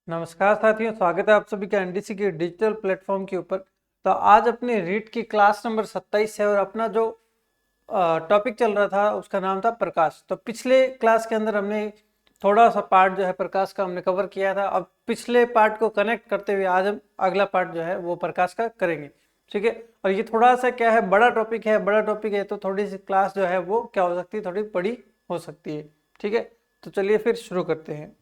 नमस्कार साथियों, स्वागत है आप सभी का एनडीसी के डिजिटल प्लेटफॉर्म के ऊपर। तो आज अपने रीट की क्लास नंबर 27 है और अपना जो टॉपिक चल रहा था उसका नाम था प्रकाश। तो पिछले क्लास के अंदर हमने थोड़ा सा पार्ट जो है प्रकाश का हमने कवर किया था। अब पिछले पार्ट को कनेक्ट करते हुए आज हम अगला पार्ट जो है वो प्रकाश का करेंगे, ठीक है। और ये थोड़ा सा क्या है, बड़ा टॉपिक है, तो थोड़ी सी क्लास जो है वो क्या हो सकती है, थोड़ी बड़ी हो सकती है, ठीक है। तो चलिए फिर शुरू करते हैं।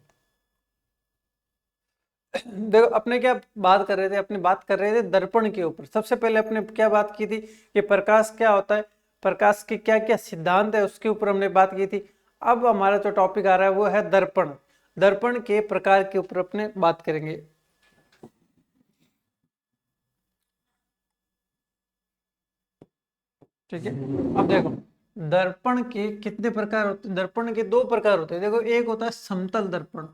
देखो अपने क्या बात कर रहे थे, अपने बात कर रहे थे दर्पण के ऊपर। सबसे पहले अपने क्या बात की थी कि प्रकाश क्या होता है, प्रकाश के क्या क्या सिद्धांत है, उसके ऊपर हमने बात की थी। अब हमारा जो टॉपिक आ रहा है वो है दर्पण। दर्पण के प्रकार के ऊपर अपने बात करेंगे, ठीक है। अब देखो दर्पण के कितने प्रकार होते हैं। दर्पण के दो प्रकार होते हैं। देखो एक होता है समतल दर्पण,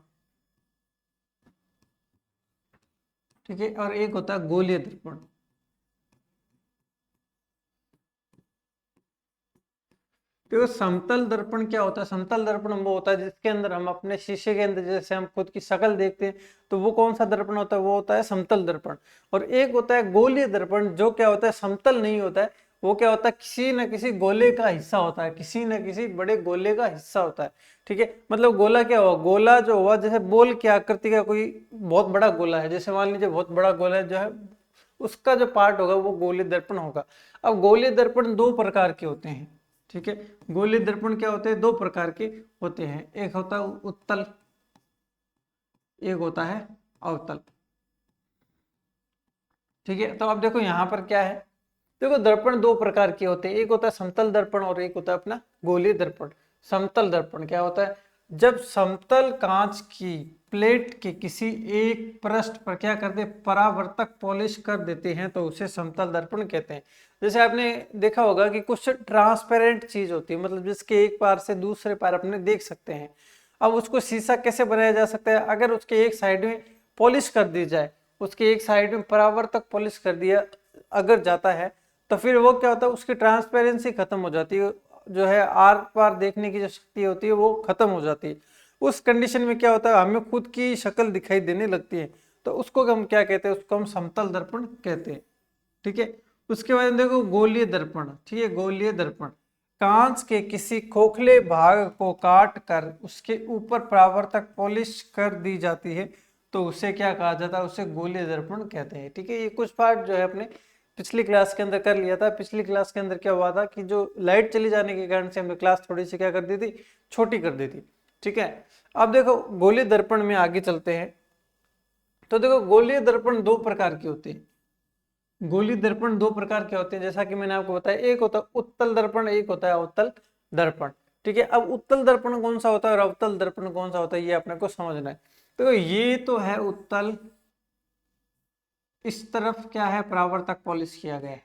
ठीक है, और एक होता है गोलीय दर्पण। देखो समतल दर्पण क्या होता है, समतल दर्पण वो होता है जिसके अंदर हम अपने शीशे के अंदर जैसे हम खुद की शक्ल देखते हैं, तो वो कौन सा दर्पण होता है, वो होता है समतल दर्पण। और एक होता है गोलीय दर्पण, जो क्या होता है समतल नहीं होता है, वो क्या होता है किसी न किसी गोले का हिस्सा होता है, किसी न किसी बड़े गोले का हिस्सा होता है, ठीक है। मतलब गोला क्या हुआ, गोला जो हुआ जैसे बॉल की आकृति का कोई बहुत बड़ा गोला है, जैसे मान लीजिए बहुत बड़ा गोला है जो है, उसका जो पार्ट होगा वो गोलीय दर्पण होगा। अब गोलीय दर्पण दो प्रकार के होते हैं, ठीक है। गोलीय दर्पण क्या होते हैं, दो प्रकार के होते हैं। एक होता है उत्तल, एक होता है अवतल, ठीक है। तो अब देखो यहाँ पर क्या है, देखो दर्पण दो प्रकार के होते हैं। एक होता है समतल दर्पण और एक होता है अपना गोलीय दर्पण। समतल दर्पण क्या होता है, जब समतल कांच की प्लेट के किसी एक पृष्ठ पर क्या करते हैं, परावर्तक पॉलिश कर देते हैं, तो उसे समतल दर्पण कहते हैं। जैसे आपने देखा होगा कि कुछ ट्रांसपेरेंट चीज होती है, मतलब जिसके एक पार से दूसरे पार अपने देख सकते हैं। अब उसको शीशा कैसे बनाया जा सकता है, अगर उसके एक साइड में पॉलिश कर दी जाए, उसके एक साइड में परावर्तक पॉलिश कर दिया अगर जाता है, तो फिर वो क्या होता है, उसकी ट्रांसपेरेंसी खत्म हो जाती है, जो है आर पार देखने की जो शक्ति होती है वो खत्म हो जाती है। उस कंडीशन में क्या होता है, हमें खुद की शक्ल दिखाई देने लगती है, तो उसको हम क्या कहते हैं, उसको हम समतल दर्पण कहते हैं, ठीक है। उसके बाद देखो गोलीय दर्पण, ठीक है। गोलीय दर्पण कांच के किसी खोखले भाग को काट कर उसके ऊपर परावर्तक पॉलिश कर दी जाती है, तो उसे क्या कहा जाता है, उसे गोलीय दर्पण कहते हैं, ठीक है। ये कुछ पार्ट जो है अपने पिछली क्लास के अंदर कर लिया था। पिछली क्लास के अंदर क्या हुआ था कि जो लाइट चली जाने के कारण से हमने क्लास थोड़ी सी क्या कर दी थी, छोटी कर दी थी, ठीक है। अब देखो गोलीय दर्पण में आगे चलते हैं। तो देखो गोलीय दर्पण दो प्रकार के होते हैं। गोलीय दर्पण दो प्रकार के होते हैं, जैसा कि मैंने आपको बताया, एक होता है उत्तल दर्पण, एक होता है अवतल दर्पण, ठीक है। अब उत्तल दर्पण कौन सा होता है और अवतल दर्पण कौन सा होता है, ये अपने को समझना है। देखो ये तो है उत्तल, इस तरफ क्या है, परावर्तक पॉलिश किया गया है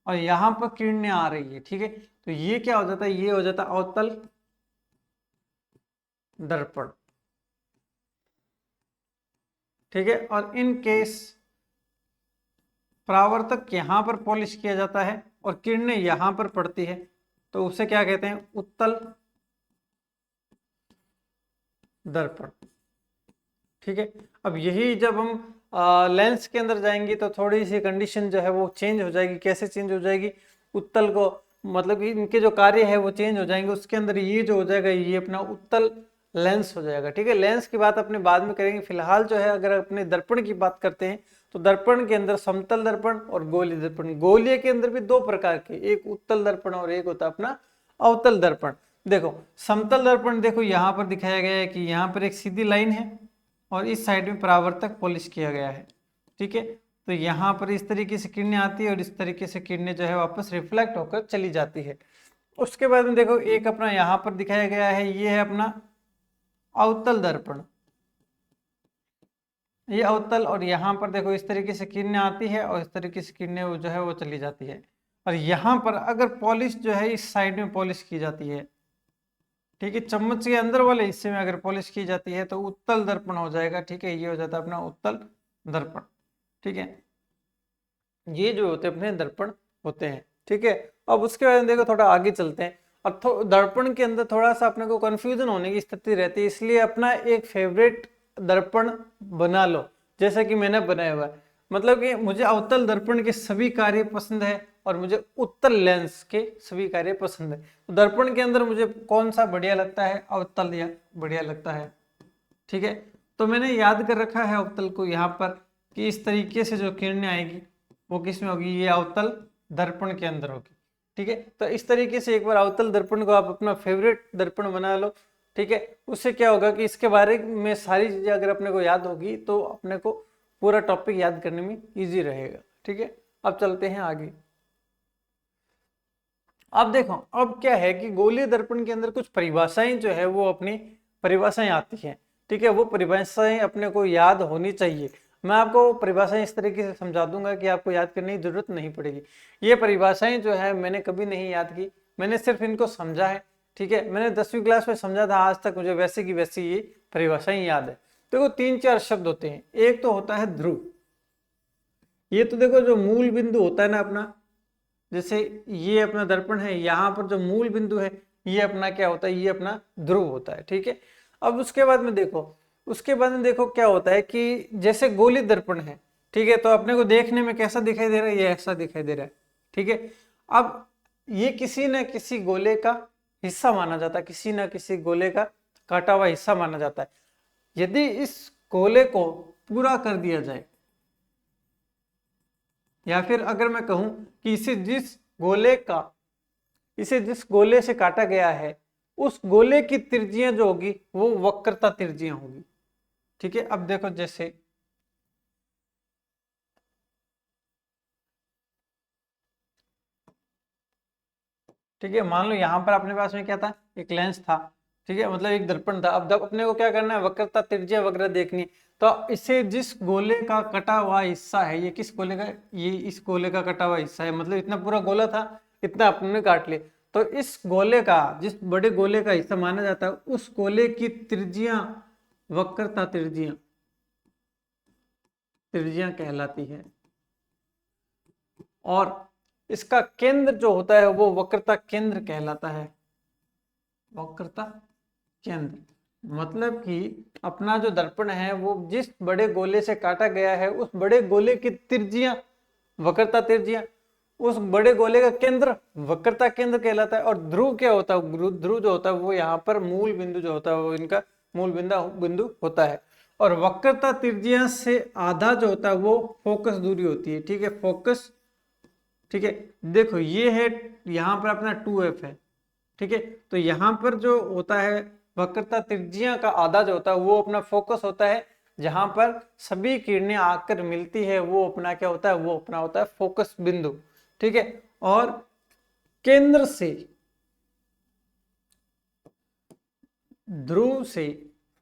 और यहां पर किरणें आ रही है, ठीक है। तो ये क्या हो जाता है, ये हो जाता है अवतल दर्पण, ठीक है। और इन केस परावर्तक यहां पर पॉलिश किया जाता है और किरणें यहां पर पड़ती है, तो उसे क्या कहते हैं, उत्तल दर्पण, ठीक है। अब यही जब हम लेंस के अंदर जाएंगे तो थोड़ी सी कंडीशन जो है वो चेंज हो जाएगी। कैसे चेंज हो जाएगी, उत्तल को मतलब कि इनके जो कार्य है वो चेंज हो जाएंगे। उसके अंदर ये जो हो जाएगा, ये अपना उत्तल लेंस हो जाएगा, ठीक है। लेंस की बात अपने बाद में करेंगे। फिलहाल जो है अगर अपने दर्पण की बात करते हैं, तो दर्पण के अंदर समतल दर्पण और गोलीय दर्पण। गोलीय के अंदर भी दो प्रकार के, एक उत्तल दर्पण और एक होता है अपना अवतल दर्पण। देखो समतल दर्पण, देखो यहाँ पर दिखाया गया है कि यहाँ पर एक सीधी लाइन है और इस साइड में परावर्तक पॉलिश किया गया है, ठीक है। तो यहाँ पर इस तरीके से किरणें आती है और इस तरीके से किरणें जो है वापस रिफ्लेक्ट होकर चली जाती है। उसके बाद में देखो एक अपना यहाँ पर दिखाया गया है, ये है अपना अवतल दर्पण, ये अवतल। और यहाँ पर देखो इस तरीके से किरणें आती है और इस तरीके से किरणें जो है वो चली जाती है। और यहाँ पर अगर पॉलिश जो है इस साइड में पॉलिश की जाती है, ठीक है, चम्मच के अंदर वाले हिस्से में अगर पॉलिश की जाती है तो उत्तल दर्पण हो जाएगा, ठीक है। ये हो जाता है अपना उत्तल दर्पण, ठीक है। ये जो होते हैं अपने दर्पण होते हैं, ठीक है। अब उसके बाद देखो थोड़ा आगे चलते हैं। और दर्पण के अंदर थोड़ा सा अपने को कंफ्यूजन होने की स्थिति रहती है, इसलिए अपना एक फेवरेट दर्पण बना लो जैसा कि मैंने बनाया हुआ है, मतलब कि मुझे अवतल दर्पण के सभी कार्य पसंद है और मुझे उत्तल लेंस के सभी कार्य पसंद है। तो दर्पण के अंदर मुझे कौन सा बढ़िया लगता है, अवतल या बढ़िया लगता है। ठीक है, तो मैंने याद कर रखा है अवतल को यहाँ पर कि इस तरीके से जो किरणें आएगी वो किस में होगी, ये अवतल दर्पण के अंदर होगी। ठीक है, तो इस तरीके से एक बार अवतल दर्पण को आप अपना फेवरेट दर्पण बना लो। ठीक है, उससे क्या होगा कि इसके बारे में सारी चीजें अगर अपने को याद होगी तो अपने को पूरा टॉपिक याद करने में इजी रहेगा। ठीक है, अब चलते हैं आगे। अब देखो अब क्या है कि गोलीय दर्पण के अंदर कुछ परिभाषाएं जो है वो अपनी परिभाषाएं आती हैं। ठीक है, वो परिभाषाएं अपने को याद होनी चाहिए। मैं आपको परिभाषाएं इस तरीके से समझा दूंगा कि आपको याद करने की जरूरत नहीं पड़ेगी। ये परिभाषाएं जो है मैंने कभी नहीं याद की, मैंने सिर्फ इनको समझा है। ठीक है, मैंने 10वीं क्लास में समझा था, आज तक मुझे वैसे की वैसी ये परिभाषाएं याद है। देखो 3-4 शब्द होते हैं। एक तो होता है ध्रुव, ये तो देखो जो मूल बिंदु होता है ना अपना, जैसे ये अपना दर्पण है, यहाँ पर जो मूल बिंदु है ये अपना क्या होता है, ये अपना ध्रुव होता है। ठीक है, अब उसके बाद में देखो, उसके बाद में देखो क्या होता है कि जैसे गोली दर्पण है। ठीक है, तो अपने को देखने में कैसा दिखाई दे रहा है, ये ऐसा दिखाई दे रहा है। ठीक है, अब ये किसी न किसी गोले का हिस्सा माना जाता है, किसी न किसी गोले का काटा हुआ हिस्सा माना जाता है। यदि इस गोले को पूरा कर दिया जाए, या फिर अगर मैं कहूं कि इसे जिस गोले से काटा गया है उस गोले की त्रिज्यां जो होगी वो वक्रता त्रिज्यां होगी। ठीक है, अब देखो जैसे ठीक है, मान लो यहां पर अपने पास में क्या था, एक लेंस था। ठीक है, मतलब एक दर्पण था। अब जब अपने को क्या करना है, वक्रता त्रिज्या वगैरह देखनी, तो इसे जिस गोले का कटा हुआ हिस्सा है, ये किस गोले का, ये इस गोले का कटा हुआ हिस्सा है, मतलब इतना पूरा गोला था, इतना अपने काट लिया। तो इस गोले का, जिस बड़े गोले का हिस्सा माना जाता है, उस गोले की त्रिज्या वक्रता त्रिज्या त्रिज्या कहलाती है। और इसका केंद्र जो होता है वो वक्रता केंद्र कहलाता है। वक्रता केंद्र मतलब कि अपना जो दर्पण है वो जिस बड़े गोले से काटा गया है उस बड़े गोले की त्रिज्या वक्रता त्रिज्या, उस बड़े गोले का केंद्र वक्रता केंद्र कहलाता है। और ध्रुव क्या होता है, ध्रुव जो होता है वो यहाँ पर मूल बिंदु जो होता है वो इनका मूल बिंदु होता है। और वक्रता त्रिज्या से आधा जो होता है वो फोकस दूरी होती है। ठीक है, फोकस। ठीक है, देखो ये है यहाँ पर अपना 2f है। ठीक है, तो यहाँ पर जो होता है वक्रता त्रिज्या का आधा जो होता है वो अपना फोकस होता है, जहां पर सभी किरणें आकर मिलती है वो अपना क्या होता है, वो अपना होता है फोकस बिंदु। ठीक है, और केंद्र से ध्रुव से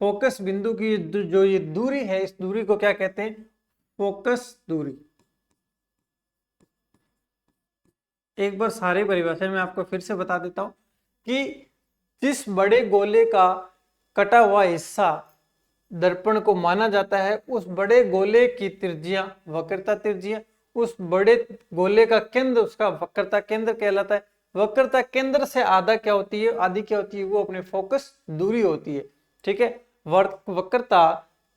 फोकस बिंदु की जो ये दूरी है, इस दूरी को क्या कहते हैं, फोकस दूरी। एक बार सारी परिभाषा में आपको फिर से बता देता हूं कि जिस बड़े गोले का कटा हुआ हिस्सा दर्पण को माना जाता है उस बड़े गोले की त्रिज्या वक्रता त्रिज्या, उस बड़े गोले का केंद्र उसका वक्रता केंद्र कहलाता है। वक्रता केंद्र से आधा क्या होती है, आधी क्या होती है, वो अपने फोकस दूरी होती है। ठीक है, वक्रता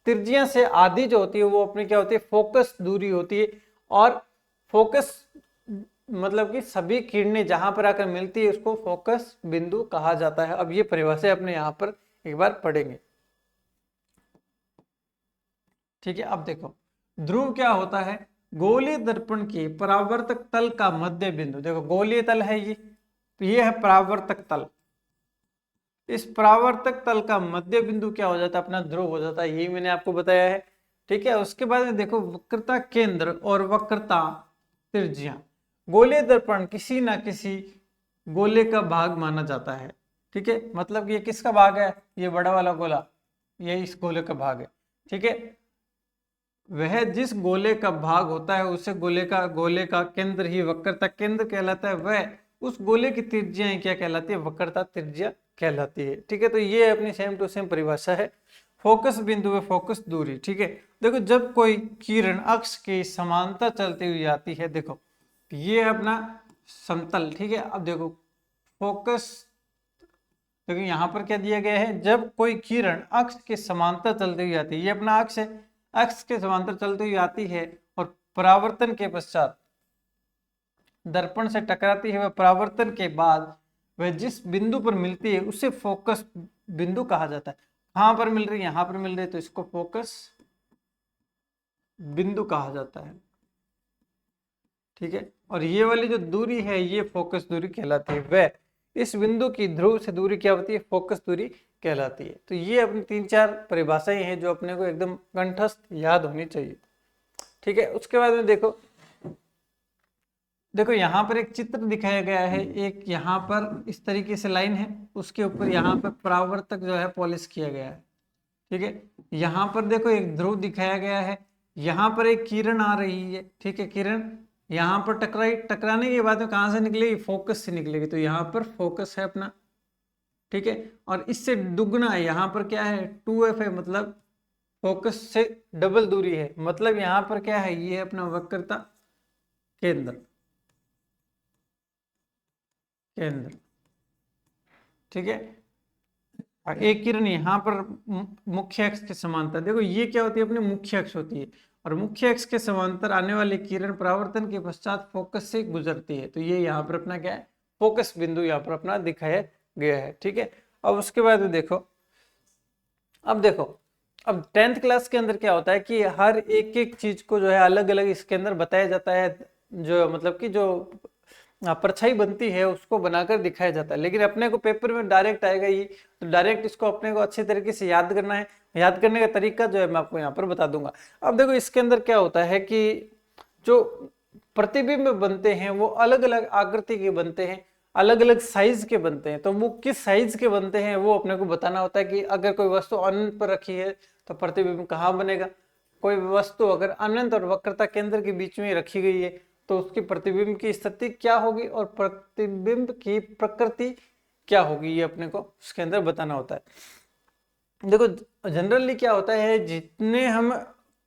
त्रिज्या से आधी जो होती है वो अपनी क्या होती है, फोकस दूरी होती है। और फोकस मतलब कि सभी किरणें जहां पर आकर मिलती है उसको फोकस बिंदु कहा जाता है। अब ये परिभाषा अपने यहां पर एक बार पढ़ेंगे। ठीक है, अब देखो ध्रुव क्या होता है, गोलीय दर्पण के परावर्तक तल का मध्य बिंदु। देखो गोलीय तल है ये, तो ये है परावर्तक तल। इस परावर्तक तल का मध्य बिंदु क्या हो जाता है, अपना ध्रुव हो जाता है। यही मैंने आपको बताया है। ठीक है, उसके बाद में देखो वक्रता केंद्र और वक्रता त्रिज्या। गोलीय दर्पण किसी ना किसी गोले का भाग माना जाता है। ठीक है, मतलब ये किसका भाग है, ये बड़ा वाला गोला, ये इस गोले का भाग है। ठीक है, वह जिस गोले का भाग होता है उसे गोले का केंद्र ही वक्रता केंद्र कहलाता है। वह उस गोले की त्रिज्या क्या कहलाती है, वक्रता त्रिज्या कहलाती है। ठीक है, तो ये अपनी सेम टू सेम परिभाषा है। फोकस बिंदु व फोकस दूरी। ठीक है, देखो जब कोई किरण अक्ष के समांतर चलती हुई आती है, देखो ये अपना समतल। ठीक है, अब देखो फोकस क्योंकि यहाँ पर क्या दिया गया है, जब कोई किरण अक्ष के समांतर चलती हुई आती है, ये अपना अक्ष है, अक्ष के समांतर चलती हुई आती है और परावर्तन के पश्चात दर्पण से टकराती है, वह परावर्तन के बाद वह जिस बिंदु पर मिलती है उसे फोकस बिंदु कहा जाता है। कहां पर मिल रही है, यहां पर मिल रही है, तो इसको फोकस बिंदु कहा जाता है। ठीक है, और ये वाली जो दूरी है ये फोकस दूरी कहलाती है। वह इस बिंदु की ध्रुव से दूरी क्या होती है, फोकस दूरी कहलाती है। तो ये अपनी 3-4 परिभाषाएं हैं जो अपने को एकदम कंठस्थ याद होनी चाहिए। ठीक है, उसके बाद में देखो यहाँ पर एक चित्र दिखाया गया है, एक यहाँ पर इस तरीके से लाइन है, उसके ऊपर यहाँ पर परावर्तक जो है पॉलिश किया गया है। ठीक है, यहाँ पर देखो एक ध्रुव दिखाया गया है, यहाँ पर एक किरण आ रही है। ठीक है, किरण यहाँ पर टकराने के बाद में कहाँ से निकलेगी, फोकस से निकलेगी, तो यहाँ पर फोकस है अपना। ठीक है, और इससे दुगना है, यहाँ पर क्या है 2f है, मतलब फोकस से डबल दूरी है, मतलब यहाँ पर क्या है, ये है अपना वक्रता केंद्र। ठीक है, और एक किरण यहाँ पर मुख्य अक्ष के समांतर, देखो ये क्या होती है, अपनी मुख्य अक्ष होती है, और मुख्य अक्ष के समांतर आने वाली किरण परावर्तन के पश्चात फोकस से गुजरती है, तो ये यहाँ पर अपना क्या है, फोकस बिंदु यहाँ पर अपना दिखाया गया है। ठीक है, अब उसके बाद में देखो, अब 10th क्लास के अंदर क्या होता है कि हर एक एक चीज को जो है अलग अलग इसके अंदर बताया जाता है, जो मतलब कि जो परछाई बनती है उसको बनाकर दिखाया जाता है। लेकिन अपने को पेपर में डायरेक्ट आएगा ये, तो डायरेक्ट इसको अपने को अच्छे तरीके से याद करना है। याद करने का तरीका जो है मैं आपको यहाँ पर बता दूंगा। अब देखो इसके अंदर क्या होता है कि जो प्रतिबिंब बनते हैं वो अलग अलग आकृति के बनते हैं, अलग अलग साइज के बनते हैं। तो वो किस साइज के बनते हैं वो अपने को बताना होता है कि अगर कोई वस्तु अनंत पर रखी है तो प्रतिबिंब कहाँ बनेगा, कोई वस्तु अगर अनंत और वक्रता केंद्र के बीच में रखी गई है तो उसकी प्रतिबिंब की स्थिति क्या होगी और प्रतिबिंब की प्रकृति क्या होगी, ये अपने को उसके अंदर बताना होता है। देखो जनरली क्या होता है, जितने हम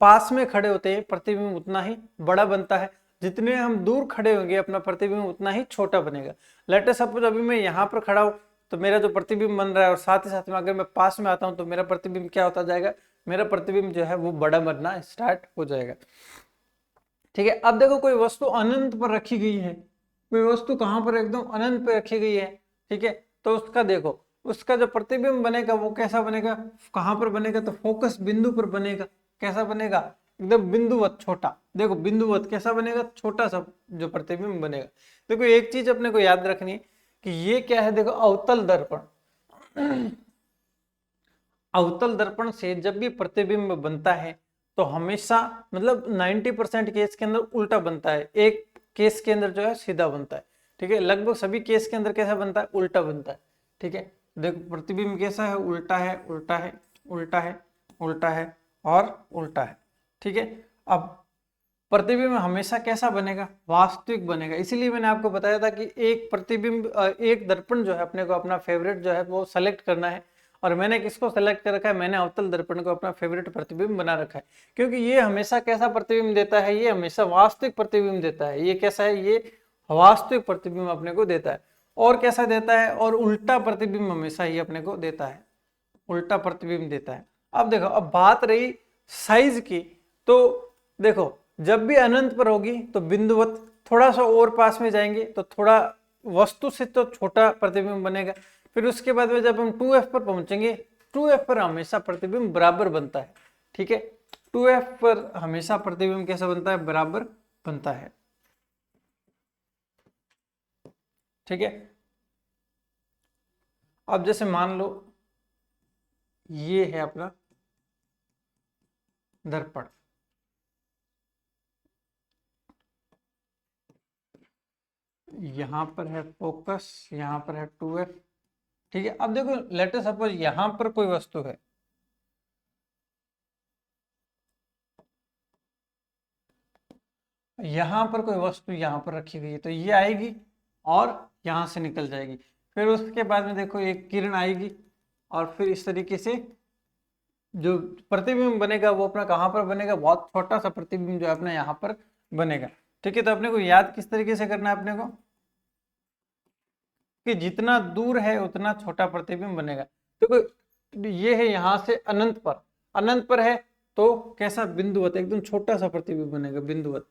पास में खड़े होते हैं प्रतिबिंब उतना ही बड़ा बनता है, जितने हम दूर खड़े होंगे अपना प्रतिबिंब उतना ही छोटा बनेगा। लेट अस सपोज अभी मैं यहाँ पर खड़ा हूँ तो मेरा जो प्रतिबिंब बन रहा है, और साथ ही साथ में अगर मैं पास में आता हूँ तो मेरा प्रतिबिंब क्या होता जाएगा, मेरा प्रतिबिंब जो है वो बड़ा बनना स्टार्ट हो जाएगा। ठीक है, अब देखो कोई वस्तु अनंत पर रखी गई है, कोई वस्तु कहां पर एकदम अनंत पर रखी गई है। ठीक है, तो उसका देखो उसका जो प्रतिबिंब बनेगा वो कैसा बनेगा, कहां पर बनेगा, तो फोकस बिंदु पर बनेगा। कैसा बनेगा, एकदम बिंदुवत छोटा। देखो बिंदुवत कैसा बनेगा, छोटा सा जो प्रतिबिंब बनेगा। देखो एक चीज अपने को याद रखनी है कि ये क्या है, देखो अवतल दर्पण। अवतल दर्पण से जब भी प्रतिबिंब बनता है तो हमेशा मतलब 90% केस के अंदर उल्टा बनता है, एक केस के अंदर जो है सीधा बनता है। ठीक है, लगभग सभी केस के अंदर कैसा बनता है, उल्टा बनता है। ठीक है, देखो प्रतिबिंब कैसा है, उल्टा है, उल्टा है, उल्टा है, उल्टा है और उल्टा है। ठीक है, अब प्रतिबिंब हमेशा कैसा बनेगा, वास्तविक बनेगा। इसीलिए मैंने आपको बताया था कि एक प्रतिबिंब एक दर्पण जो है अपने को अपना फेवरेट जो है वो सेलेक्ट करना है, और मैंने किसको सेलेक्ट कर रखा है, मैंने अवतल दर्पण को अपना फेवरेट प्रतिबिंब बना रखा है, क्योंकि ये हमेशा कैसा प्रतिबिंब देता है, ये हमेशा वास्तविक प्रतिबिंब देता है। ये कैसा है, ये वास्तविक प्रतिबिंब अपने को देता है। और कैसा देता है, और उल्टा प्रतिबिंब हमेशा ही अपने को देता है, उल्टा प्रतिबिंब देता है। अब देखो, अब बात रही साइज की, तो देखो जब भी अनंत पर होगी तो बिंदुवत, थोड़ा सा और पास में जाएंगे तो थोड़ा वस्तु से तो छोटा प्रतिबिंब बनेगा। फिर उसके बाद में जब हम 2f पर पहुंचेंगे, 2f पर हमेशा प्रतिबिंब बराबर बनता है। ठीक है, 2f पर हमेशा प्रतिबिंब कैसा बनता है, बराबर बनता है। ठीक है, अब जैसे मान लो ये है अपना दर्पण, यहां पर है फोकस, यहां पर है 2f। ठीक है, अब देखो लेट अस सपोज यहां पर कोई वस्तु है, यहां पर कोई वस्तु यहां पर रखी गई है, तो ये आएगी और यहां से निकल जाएगी। फिर उसके बाद में देखो एक किरण आएगी, और फिर इस तरीके से जो प्रतिबिंब बनेगा वो अपना कहां पर बनेगा, बहुत छोटा सा प्रतिबिंब जो है अपना यहाँ पर बनेगा। ठीक है, तो अपने को याद किस तरीके से करना है, अपने को कि जितना दूर है उतना छोटा प्रतिबिंब बनेगा। देखो ये है यहाँ से अनंत पर, अनंत पर है तो कैसा बिंदुवत, एकदम छोटा सा प्रतिबिंब बनेगा, बिंदुवत।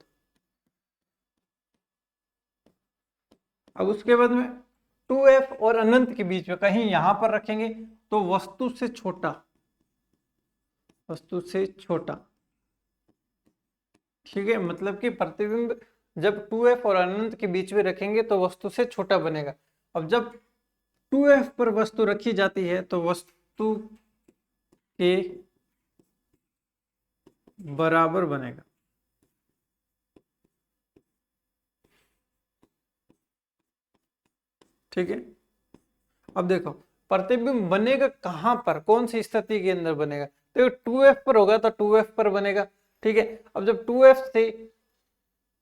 अब उसके बाद में 2f और अनंत के बीच में कहीं यहां पर रखेंगे तो वस्तु से छोटा, वस्तु से छोटा, ठीक है। मतलब कि प्रतिबिंब जब 2f और अनंत के बीच में रखेंगे तो वस्तु से छोटा बनेगा। अब जब 2f पर वस्तु रखी जाती है तो वस्तु के बराबर बनेगा, ठीक है। अब देखो प्रतिबिंब बनेगा कहां पर, कौन सी स्थिति के अंदर बनेगा, तो 2f पर होगा तो 2f पर बनेगा, ठीक है। अब जब 2f से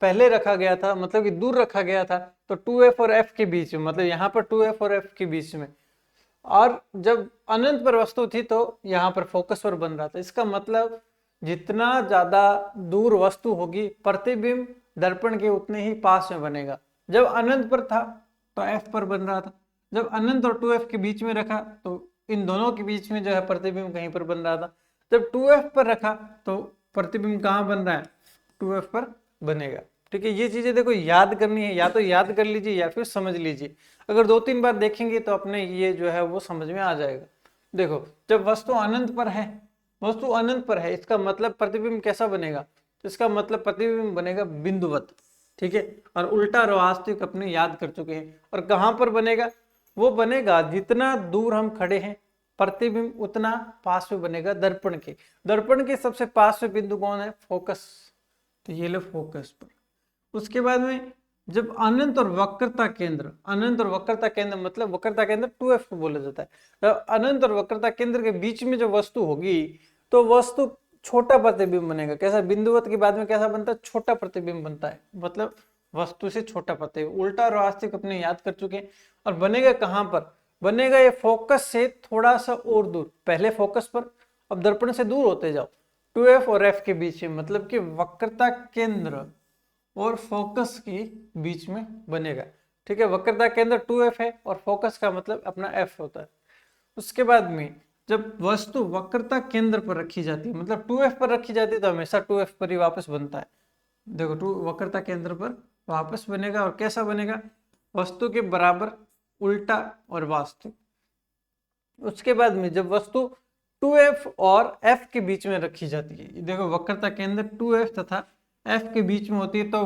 पहले रखा गया था, मतलब कि दूर रखा गया था, तो 2f और f के बीच में, मतलब यहाँ पर 2f और f के बीच में, और जब अनंत पर वस्तु थी तो यहाँ पर फोकस पर बन रहा था। इसका मतलब जितना ज्यादा दूर वस्तु होगी प्रतिबिंब दर्पण के उतने ही पास में बनेगा। जब अनंत पर था तो f पर बन रहा था, जब अनंत और 2f के बीच में रखा तो इन दोनों के बीच में जो है प्रतिबिंब कहीं पर बन रहा था। जब 2f पर रखा तो प्रतिबिंब कहाँ बन रहा है, 2f पर बनेगा, ठीक है। ये चीजें देखो याद करनी है, या तो याद कर लीजिए या फिर समझ लीजिए। अगर 2-3 बार देखेंगे तो अपने ये जो है वो समझ में आ जाएगा। देखो जब वस्तु अनंत पर है, वस्तु अनंत पर है, इसका मतलब प्रतिबिंब कैसा बनेगा, इसका मतलब प्रतिबिंब बनेगा बिंदुवत, ठीक है। और उल्टा और वास्तविक अपने याद कर चुके हैं। और कहां पर बनेगा, वो बनेगा जितना दूर हम खड़े हैं प्रतिबिंब उतना पास में बनेगा दर्पण के। दर्पण के सबसे पास में बिंदु कौन है, फोकस, तो ये लो फोकस पर। उसके बाद में जब अनंत और वक्रता केंद्र, अनंत और वक्रता केंद्र मतलब वक्रता केंद्र 2f को बोला जाता है, तो अनंत और वक्रता केंद्र के बीच में जो वस्तु होगी तो वस्तु छोटा प्रतिबिंब बनेगा। कैसा, बिंदुवत के बाद में कैसा बनता है, छोटा प्रतिबिंब बनता है, मतलब वस्तु से छोटा प्रतिबिंब। उल्टा और वास्तविक अपने याद कर चुके हैं। और बनेगा कहां पर, बनेगा ये फोकस से थोड़ा सा और दूर, पहले फोकस पर, अब दर्पण से दूर होते जाओ, 2f और f के बीच में, मतलब कि वक्रता केंद्र और फोकस के बीच में बनेगा, ठीक है। वक्रता केंद्र 2f है और फोकस का मतलब अपना f होता है। उसके बाद में जब वस्तु वक्रता केंद्र पर रखी जाती है, मतलब 2f पर रखी जाती है तो हमेशा 2f पर ही वापस बनता है। देखो 2 वक्रता केंद्र पर वापस बनेगा, और कैसा बनेगा, वस्तु के बराबर, उल्टा और वास्तविक। उसके बाद में जब वस्तु 2f और f के बीच में रखी जाती है, देखो वक्रता केंद्र 2f तथा f के बीच में होती है तो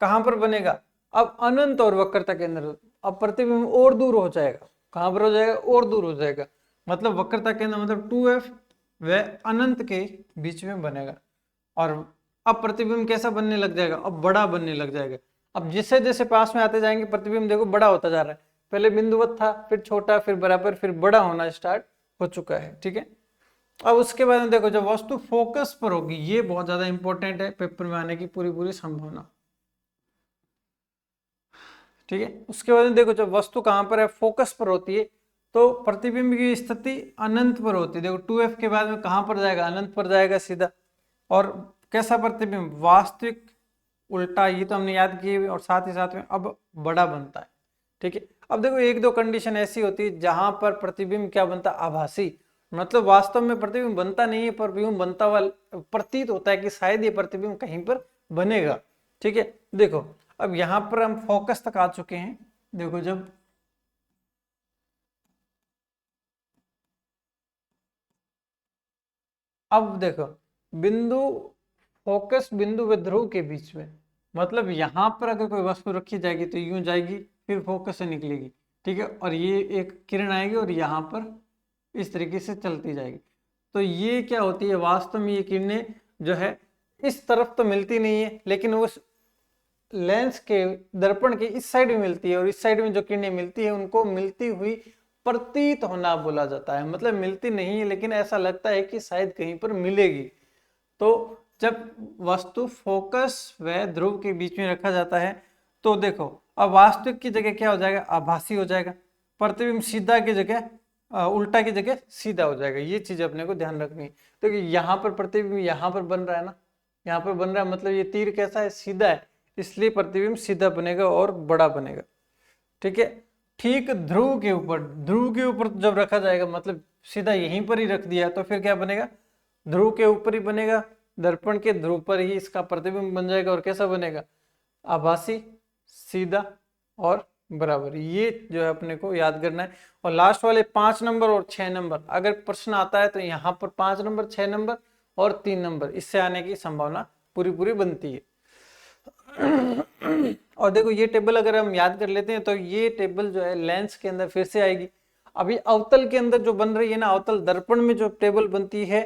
कहां पर बनेगा, अब अनंत और वक्रता केंद्र, अब प्रतिबिंब और दूर हो जाएगा, कहां पर हो जाएगा, और दूर हो जाएगा, मतलब वक्रता केंद्र मतलब 2f व अनंत के बीच में बनेगा। और अब प्रतिबिंब कैसा बनने लग जाएगा, अब बड़ा बनने लग जाएगा। अब जैसे जैसे पास में आते जाएंगे प्रतिबिंब देखो बड़ा होता जा रहा है, पहले बिंदुवत था, फिर छोटा, फिर बराबर, फिर बड़ा होना स्टार्ट हो चुका है, ठीक है। अब उसके बाद में देखो जब वस्तु फोकस पर होगी, ये बहुत ज्यादा इंपॉर्टेंट है, पेपर में आने की पूरी पूरी संभावना, ठीक है। उसके बाद में देखो जब वस्तु कहां पर है, फोकस पर होती है, तो प्रतिबिंब की स्थिति अनंत पर होती है। देखो 2f के बाद में कहां पर जाएगा, अनंत पर जाएगा सीधा। और कैसा प्रतिबिंब, वास्तविक, उल्टा, ये तो हमने याद किए, और साथ ही साथ में अब बड़ा बनता है, ठीक है। अब देखो 1-2 कंडीशन ऐसी होती है जहां पर प्रतिबिंब क्या बनता है, आभासी, मतलब वास्तव में प्रतिबिंब बनता नहीं है, प्रतिबिंब बनता हुआ प्रतीत होता है कि शायद ये प्रतिबिंब कहीं पर बनेगा, ठीक है। देखो अब यहां पर हम फोकस तक आ चुके हैं। देखो जब अब देखो बिंदु, फोकस बिंदु व ध्रुव के बीच में, मतलब यहां पर अगर कोई वस्तु रखी जाएगी तो यूं जाएगी, फिर फोकस से निकलेगी, ठीक है, और ये एक किरण आएगी और यहाँ पर इस तरीके से चलती जाएगी। तो ये क्या होती है, वास्तव में ये किरणें जो है इस तरफ तो मिलती नहीं है, लेकिन उस लेंस के, दर्पण के इस साइड में मिलती है, और इस साइड में जो किरणें मिलती है उनको मिलती हुई प्रतीत होना बोला जाता है। मतलब मिलती नहीं है लेकिन ऐसा लगता है कि शायद कहीं पर मिलेगी। तो जब वस्तु फोकस व ध्रुव के बीच में रखा जाता है तो देखो अब वास्तविक की जगह क्या हो जाएगा, आभासी हो जाएगा, प्रतिबिंब सीधा की जगह उल्टा की जगह सीधा हो जाएगा। ये चीज अपने को ध्यान रखनी है। तो यहाँ पर प्रतिबिंब यहाँ पर बन रहा है ना, यहाँ पर बन रहा है, मतलब ये तीर कैसा है, सीधा है, इसलिए प्रतिबिंब सीधा बनेगा और बड़ा बनेगा, ठीक है। ठीक ध्रुव के ऊपर, ध्रुव के ऊपर जब रखा जाएगा मतलब सीधा यहीं पर ही रख दिया तो फिर क्या बनेगा, ध्रुव के ऊपर ही बनेगा, दर्पण के ध्रुव पर ही इसका प्रतिबिंब बन जाएगा। और कैसा बनेगा, आभासी, सीधा और बराबर। ये जो है अपने को याद करना है। और लास्ट वाले 5 नंबर और 6 नंबर अगर प्रश्न आता है तो यहाँ पर 5 नंबर, 6 नंबर और 3 नंबर इससे आने की संभावना पूरी पूरी बनती है। और देखो ये टेबल अगर हम याद कर लेते हैं तो ये टेबल जो है लेंस के अंदर फिर से आएगी। अभी अवतल के अंदर जो बन रही है ना, अवतल दर्पण में जो टेबल बनती है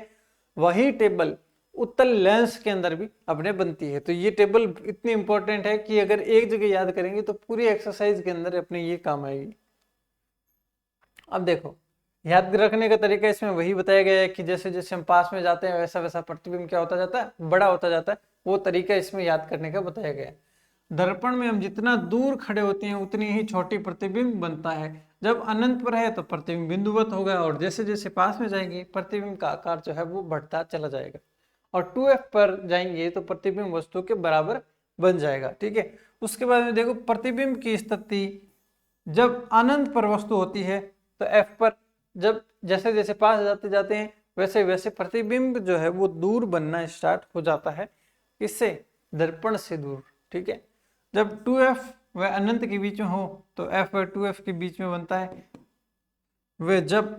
वही टेबल उत्तल लेंस के अंदर भी अपने बनती है। तो ये टेबल इतनी इंपॉर्टेंट है कि अगर एक जगह याद करेंगे तो पूरी एक्सरसाइज के अंदर अपने ये काम आएगी। अब देखो याद रखने का तरीका इसमें वही बताया गया है कि जैसे जैसे हम पास में जाते हैं वैसा वैसा प्रतिबिंब क्या होता जाता है, बड़ा होता जाता है। वो तरीका इसमें याद करने का बताया गया है। दर्पण में हम जितना दूर खड़े होते हैं उतनी ही छोटी प्रतिबिंब बनता है। जब अनंत पर है तो प्रतिबिंब बिंदुवत होगा और जैसे जैसे पास में जाएंगे प्रतिबिंब का आकार जो है वो बढ़ता चला जाएगा। और 2f पर जाएंगे तो प्रतिबिंब वस्तु के बराबर बन जाएगा। ठीक है, उसके बाद में देखो प्रतिबिंब की स्थिति जब अनंत पर वस्तु होती है तो f पर, जब जैसे जैसे पास जाते जाते हैं वैसे वैसे प्रतिबिंब जो है वो दूर बनना स्टार्ट हो जाता है। इससे दर्पण से दूर। ठीक है, जब 2f व अनंत के बीच में हो तो f व 2f के बीच में बनता है। वे जब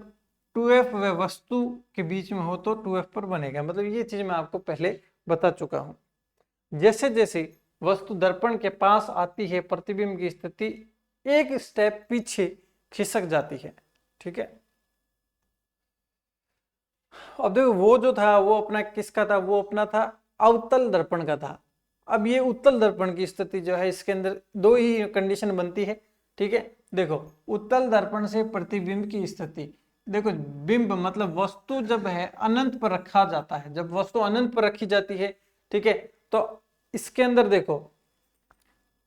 2f व वस्तु के बीच में हो तो 2f पर बनेगा। मतलब ये चीज मैं आपको पहले बता चुका हूं। जैसे जैसे वस्तु दर्पण के पास आती है प्रतिबिंब की स्थिति एक स्टेप पीछे खिसक जाती है। ठीक है, अब देखो वो जो था वो अपना किसका था, वो अपना था अवतल दर्पण का था। अब ये उत्तल दर्पण की स्थिति जो है इसके अंदर दो ही कंडीशन बनती है। ठीक है, देखो उत्तल दर्पण से प्रतिबिंब की स्थिति, देखो बिंब मतलब वस्तु जब है अनंत पर रखा जाता है, जब वस्तु अनंत पर रखी जाती है, ठीक है, तो इसके अंदर देखो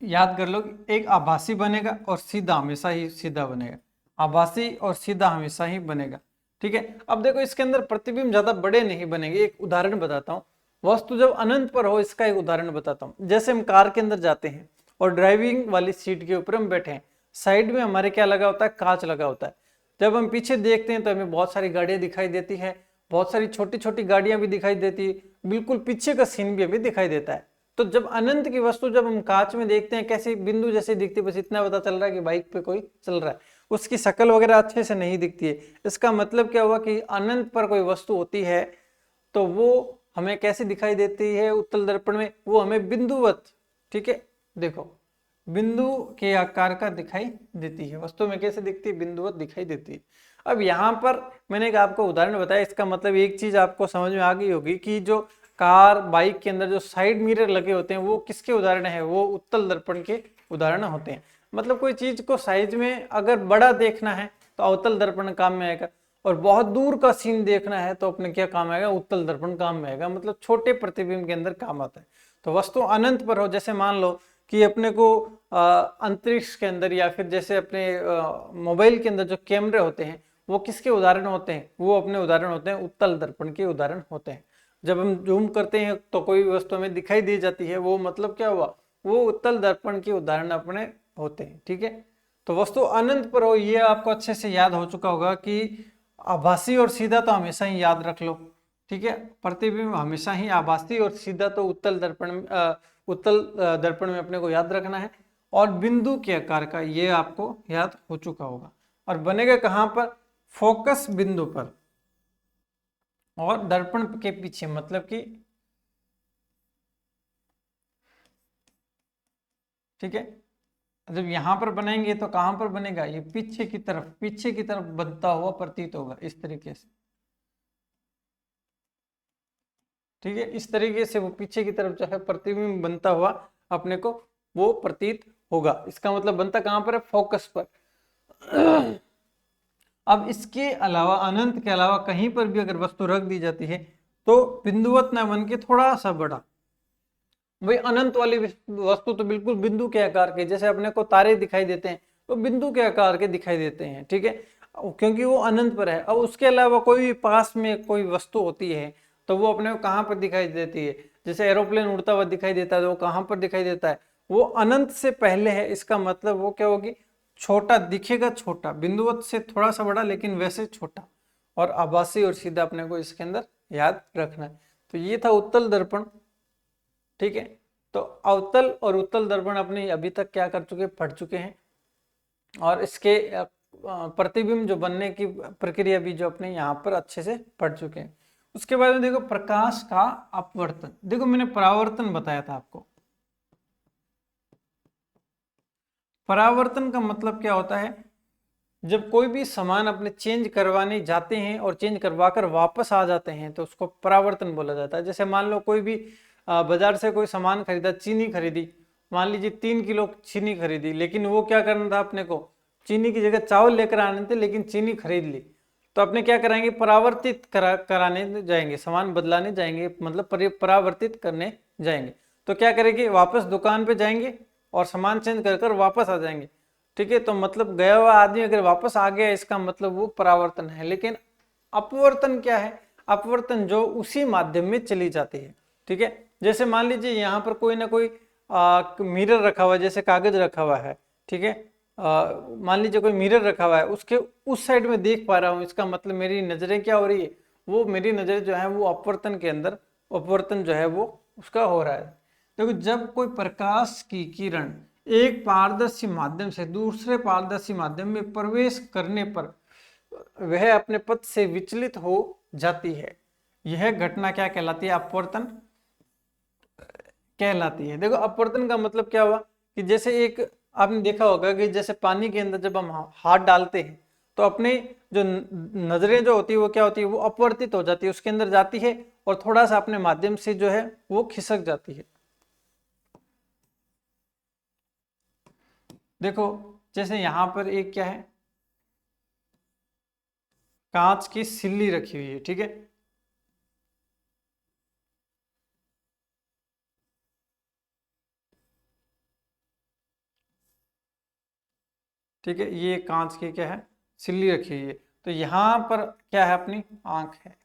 याद कर लो एक आभासी बनेगा और सीधा हमेशा ही सीधा बनेगा, आभासी और सीधा हमेशा ही बनेगा। ठीक है, अब देखो इसके अंदर प्रतिबिंब ज्यादा बड़े नहीं बनेंगे। एक उदाहरण बताता हूँ, वस्तु जब अनंत पर हो इसका एक उदाहरण बताता हूँ। जैसे हम कार के अंदर जाते हैं और ड्राइविंग वाली सीट के ऊपर हम बैठे हैं, साइड में हमारे क्या लगा होता है, कांच लगा होता है। जब हम पीछे देखते हैं तो हमें बहुत सारी गाड़ियां दिखाई देती है, बहुत सारी छोटी छोटी गाड़ियां भी दिखाई देती है, बिल्कुल पीछे का सीन भी हमें दिखाई देता है। तो जब अनंत की वस्तु जब हम कांच में देखते हैं कैसी बिंदु जैसे दिखती है, बस इतना पता चल रहा है कि बाइक पे कोई चल रहा है, उसकी शक्ल वगैरह अच्छे से नहीं दिखती है। इसका मतलब क्या हुआ कि अनंत पर कोई वस्तु होती है तो वो हमें कैसे दिखाई देती है उत्तल दर्पण में, वो हमें बिंदुवत, ठीक है, देखो बिंदु के आकार का दिखाई देती है। वस्तु में कैसे दिखती है, बिंदुवत दिखाई देती है। अब यहाँ पर मैंने एक आपको उदाहरण बताया, इसका मतलब एक चीज आपको समझ में आ गई होगी कि जो कार बाइक के अंदर जो साइड मिरर लगे होते हैं वो किसके उदाहरण है, वो उत्तल दर्पण के उदाहरण होते हैं। मतलब कोई चीज को साइज में अगर बड़ा देखना है तो अवतल दर्पण काम में आएगा, और बहुत दूर का सीन देखना है तो अपने क्या काम आएगा, उत्तल दर्पण काम में आएगा। मतलब छोटे प्रतिबिंब के अंदर काम आता है। तो वस्तु अनंत पर हो, जैसे मान लो कि अपने को अंतरिक्ष के अंदर या फिर जैसे अपने मोबाइल के अंदर जो कैमरे होते हैं वो किसके उदाहरण होते हैं, वो अपने उदाहरण होते हैं उत्तल दर्पण के उदाहरण होते हैं। जब हम जूम करते हैं तो कोई वस्तु हमें दिखाई दी जाती है, वो मतलब क्या हुआ, वो उत्तल दर्पण के उदाहरण अपने होते हैं। ठीक है, तो वस्तु अनंत पर हो ये आपको अच्छे से याद हो चुका होगा कि आभासी और सीधा तो हमेशा ही याद रख लो। ठीक है, प्रतिबिंब हमेशा ही आभासी और सीधा तो उत्तल दर्पण में अपने को याद रखना है। और बिंदु के आकार का ये आपको याद हो चुका होगा। और बनेगा कहां पर, फोकस बिंदु पर और दर्पण के पीछे, मतलब कि ठीक है, जब यहां पर बनाएंगे तो कहां पर बनेगा, ये पीछे की तरफ बनता हुआ प्रतीत होगा इस तरीके से। ठीक है, इस तरीके से वो पीछे की तरफ जो है प्रतिबिंब बनता हुआ अपने को वो प्रतीत होगा। इसका मतलब बनता कहां पर है, फोकस पर। अब इसके अलावा अनंत के अलावा कहीं पर भी अगर वस्तु रख दी जाती है तो बिंदुवत न बन के थोड़ा सा बड़ा, वही अनंत वाली वस्तु तो बिल्कुल बिंदु के आकार के, जैसे अपने को तारे दिखाई देते हैं तो बिंदु के आकार के दिखाई देते हैं। ठीक है, क्योंकि वो अनंत पर है। अब उसके अलावा कोई भी पास में कोई वस्तु होती है तो वो अपने को कहाँ पर दिखाई देती है, जैसे एरोप्लेन उड़ता हुआ दिखाई देता है तो वो कहाँ पर दिखाई देता है, वो अनंत से पहले है। इसका मतलब वो क्या होगी, छोटा दिखेगा, छोटा बिंदुवत से थोड़ा सा बड़ा लेकिन वैसे छोटा, और आभासी और सीधा अपने को इसके अंदर याद रखना है। तो ये था उत्तल दर्पण। ठीक है, तो अवतल और उत्तल दर्पण अपने अभी तक क्या कर चुके, पढ़ चुके हैं, और इसके प्रतिबिंब जो बनने की प्रक्रिया भी जो अपने यहाँ पर अच्छे से पढ़ चुके हैं। उसके बाद में देखो प्रकाश का अपवर्तन। देखो मैंने परावर्तन बताया था आपको। परावर्तन का मतलब क्या होता है, जब कोई भी सामान अपने चेंज करवाने जाते हैं और चेंज करवा कर वापस आ जाते हैं तो उसको परावर्तन बोला जाता है। जैसे मान लो कोई भी बाजार से कोई सामान खरीदा, चीनी खरीदी, मान लीजिए 3 किलो चीनी खरीदी, लेकिन वो क्या करना था अपने को, चीनी की जगह चावल लेकर आने थे, लेकिन चीनी खरीद ली, तो अपने क्या कराएंगे, परावर्तित कराने जाएंगे, सामान बदलाने जाएंगे, मतलब परावर्तित करने जाएंगे। तो क्या करेंगे, वापस दुकान पे जाएंगे और सामान चेंज कर कर वापस आ जाएंगे। ठीक है, तो मतलब गया हुआ आदमी अगर वापस आ गया, इसका मतलब वो परावर्तन है। लेकिन अपवर्तन क्या है, अपवर्तन जो उसी माध्यम में चली जाती है। ठीक है, जैसे मान लीजिए यहाँ पर कोई ना कोई मिरर रखा हुआ है, जैसे कागज रखा हुआ है। ठीक है, मान लीजिए कोई मिरर रखा हुआ है, उसके उस साइड में देख पा रहा हूँ, इसका मतलब मेरी नजरें क्या हो रही है, वो मेरी नजरें जो है वो अपवर्तन के अंदर, अपवर्तन जो है वो उसका हो रहा है। देखो जब कोई प्रकाश की किरण एक पारदर्शी माध्यम से दूसरे पारदर्शी माध्यम में प्रवेश करने पर वह अपने पथ से विचलित हो जाती है, यह घटना क्या कहलाती है, अपवर्तन कहलाती है। देखो अपवर्तन का मतलब क्या हुआ कि जैसे एक आपने देखा होगा कि जैसे पानी के अंदर जब हम हाथ डालते हैं तो अपने जो नजरें जो होती है वो क्या होती है, वो अपवर्तित हो जाती है, उसके अंदर जाती है और थोड़ा सा अपने माध्यम से जो है वो खिसक जाती है। देखो जैसे यहां पर एक क्या है, कांच की सिल्ली रखी हुई है। ठीक है, ठीक है, ये कांच की क्या है, सिल्ली रखी हुई है। तो यहां पर क्या है, अपनी आंख है।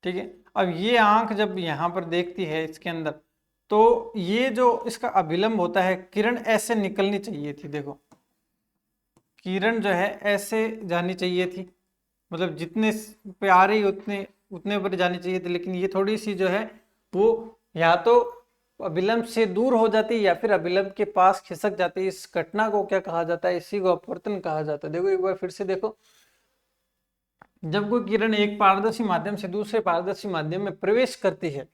ठीक है, अब ये आंख जब यहां पर देखती है इसके अंदर, तो ये जो इसका अभिलंब होता है, किरण ऐसे निकलनी चाहिए थी। देखो किरण जो है ऐसे जानी चाहिए थी, मतलब जितने पे आ रही उतने उतने पर जानी चाहिए थी, लेकिन ये थोड़ी सी जो है वो या तो अभिलंब से दूर हो जाती है या फिर अभिलंब के पास खिसक जाती है। इस घटना को क्या कहा जाता है, इसी को अपवर्तन कहा जाता है। देखो एक बार फिर से देखो, जब कोई किरण एक पारदर्शी माध्यम से दूसरे पारदर्शी माध्यम में प्रवेश करती है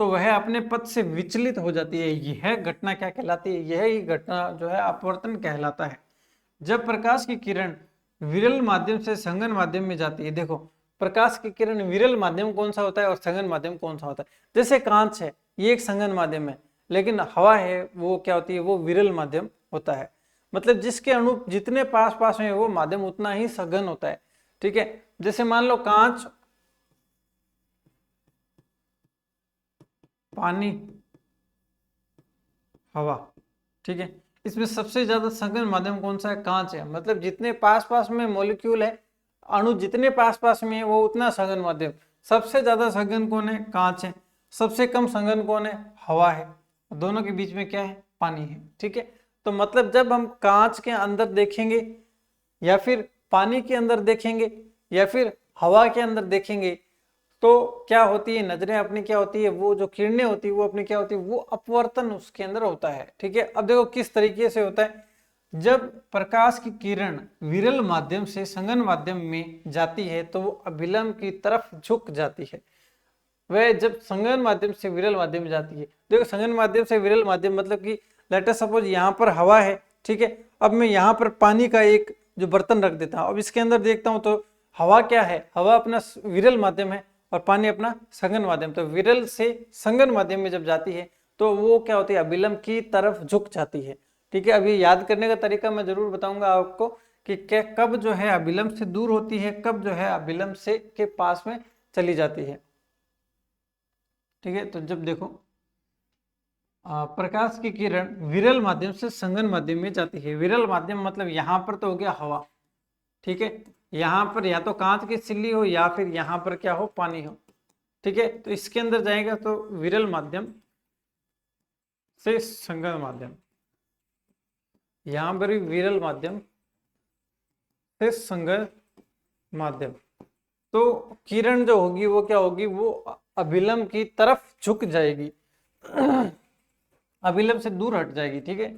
तो वह अपने पथ से विचलित हो जाती है, यह घटना क्या कहलाती है, यह ही घटना जो है अपवर्तन कहलाता है। जब प्रकाश की किरण विरल माध्यम से संघन माध्यम में जाती है, देखो प्रकाश की किरण विरल माध्यम कौन सा होता है और संघन माध्यम कौन सा होता है। जैसे कांच है, ये एक संघन माध्यम है, लेकिन हवा है वो क्या होती है, वो विरल माध्यम होता है। मतलब जिसके अणु जितने पास पास में वो माध्यम उतना ही सघन होता है। ठीक है, जैसे मान लो कांच, पानी, हवा। ठीक है, इसमें सबसे ज्यादा सघन माध्यम कौन सा है, कांच है। मतलब जितने पास पास में मॉलिक्यूल है, अणु जितने पास पास में है वो उतना सघन माध्यम। सबसे ज्यादा सघन कौन है, कांच है। सबसे कम सघन कौन है, हवा है। दोनों के बीच में क्या है, पानी है। ठीक है, तो मतलब जब हम कांच के अंदर देखेंगे या फिर पानी के अंदर देखेंगे या फिर हवा के अंदर देखेंगे तो क्या होती है, नजरें अपनी क्या होती है, वो जो किरणें होती है वो अपनी क्या होती है, वो अपवर्तन उसके अंदर होता है। ठीक है, अब देखो किस तरीके से होता है, जब प्रकाश की किरण विरल माध्यम से संघन माध्यम में जाती है तो वो अभिलंब की तरफ झुक जाती है। वह जब संघन माध्यम से विरल माध्यम में जाती है, देखो संघन माध्यम से विरल माध्यम मतलब कि लेट अस सपोज यहाँ पर हवा है। ठीक है, अब मैं यहाँ पर पानी का एक जो बर्तन रख देता हूँ, अब इसके अंदर देखता हूँ तो हवा क्या है, हवा अपना विरल माध्यम है और पानी अपना संघन माध्यम। तो विरल से संघन माध्यम में जब जाती है तो वो क्या होती है, अभिलंब की तरफ झुक जाती है। ठीक है, अभी याद करने का तरीका मैं जरूर बताऊंगा आपको कि कब जो है अभिलंब से दूर होती है, कब जो है अभिलंब से के पास में चली जाती है। ठीक है, तो जब देखो प्रकाश की किरण विरल माध्यम से संघन माध्यम में जाती है। विरल माध्यम मतलब यहाँ पर तो हो गया हवा। ठीक है, यहाँ पर या तो कांच की सिल्ली हो या फिर यहाँ पर क्या हो, पानी हो। ठीक है, तो इसके अंदर जाएगा तो विरल माध्यम से संघन माध्यम। यहाँ पर भी विरल माध्यम से संगन माध्यम। तो किरण जो होगी वो क्या होगी, वो अभिलंब की तरफ झुक जाएगी, अभिलंब से दूर हट जाएगी। ठीक है,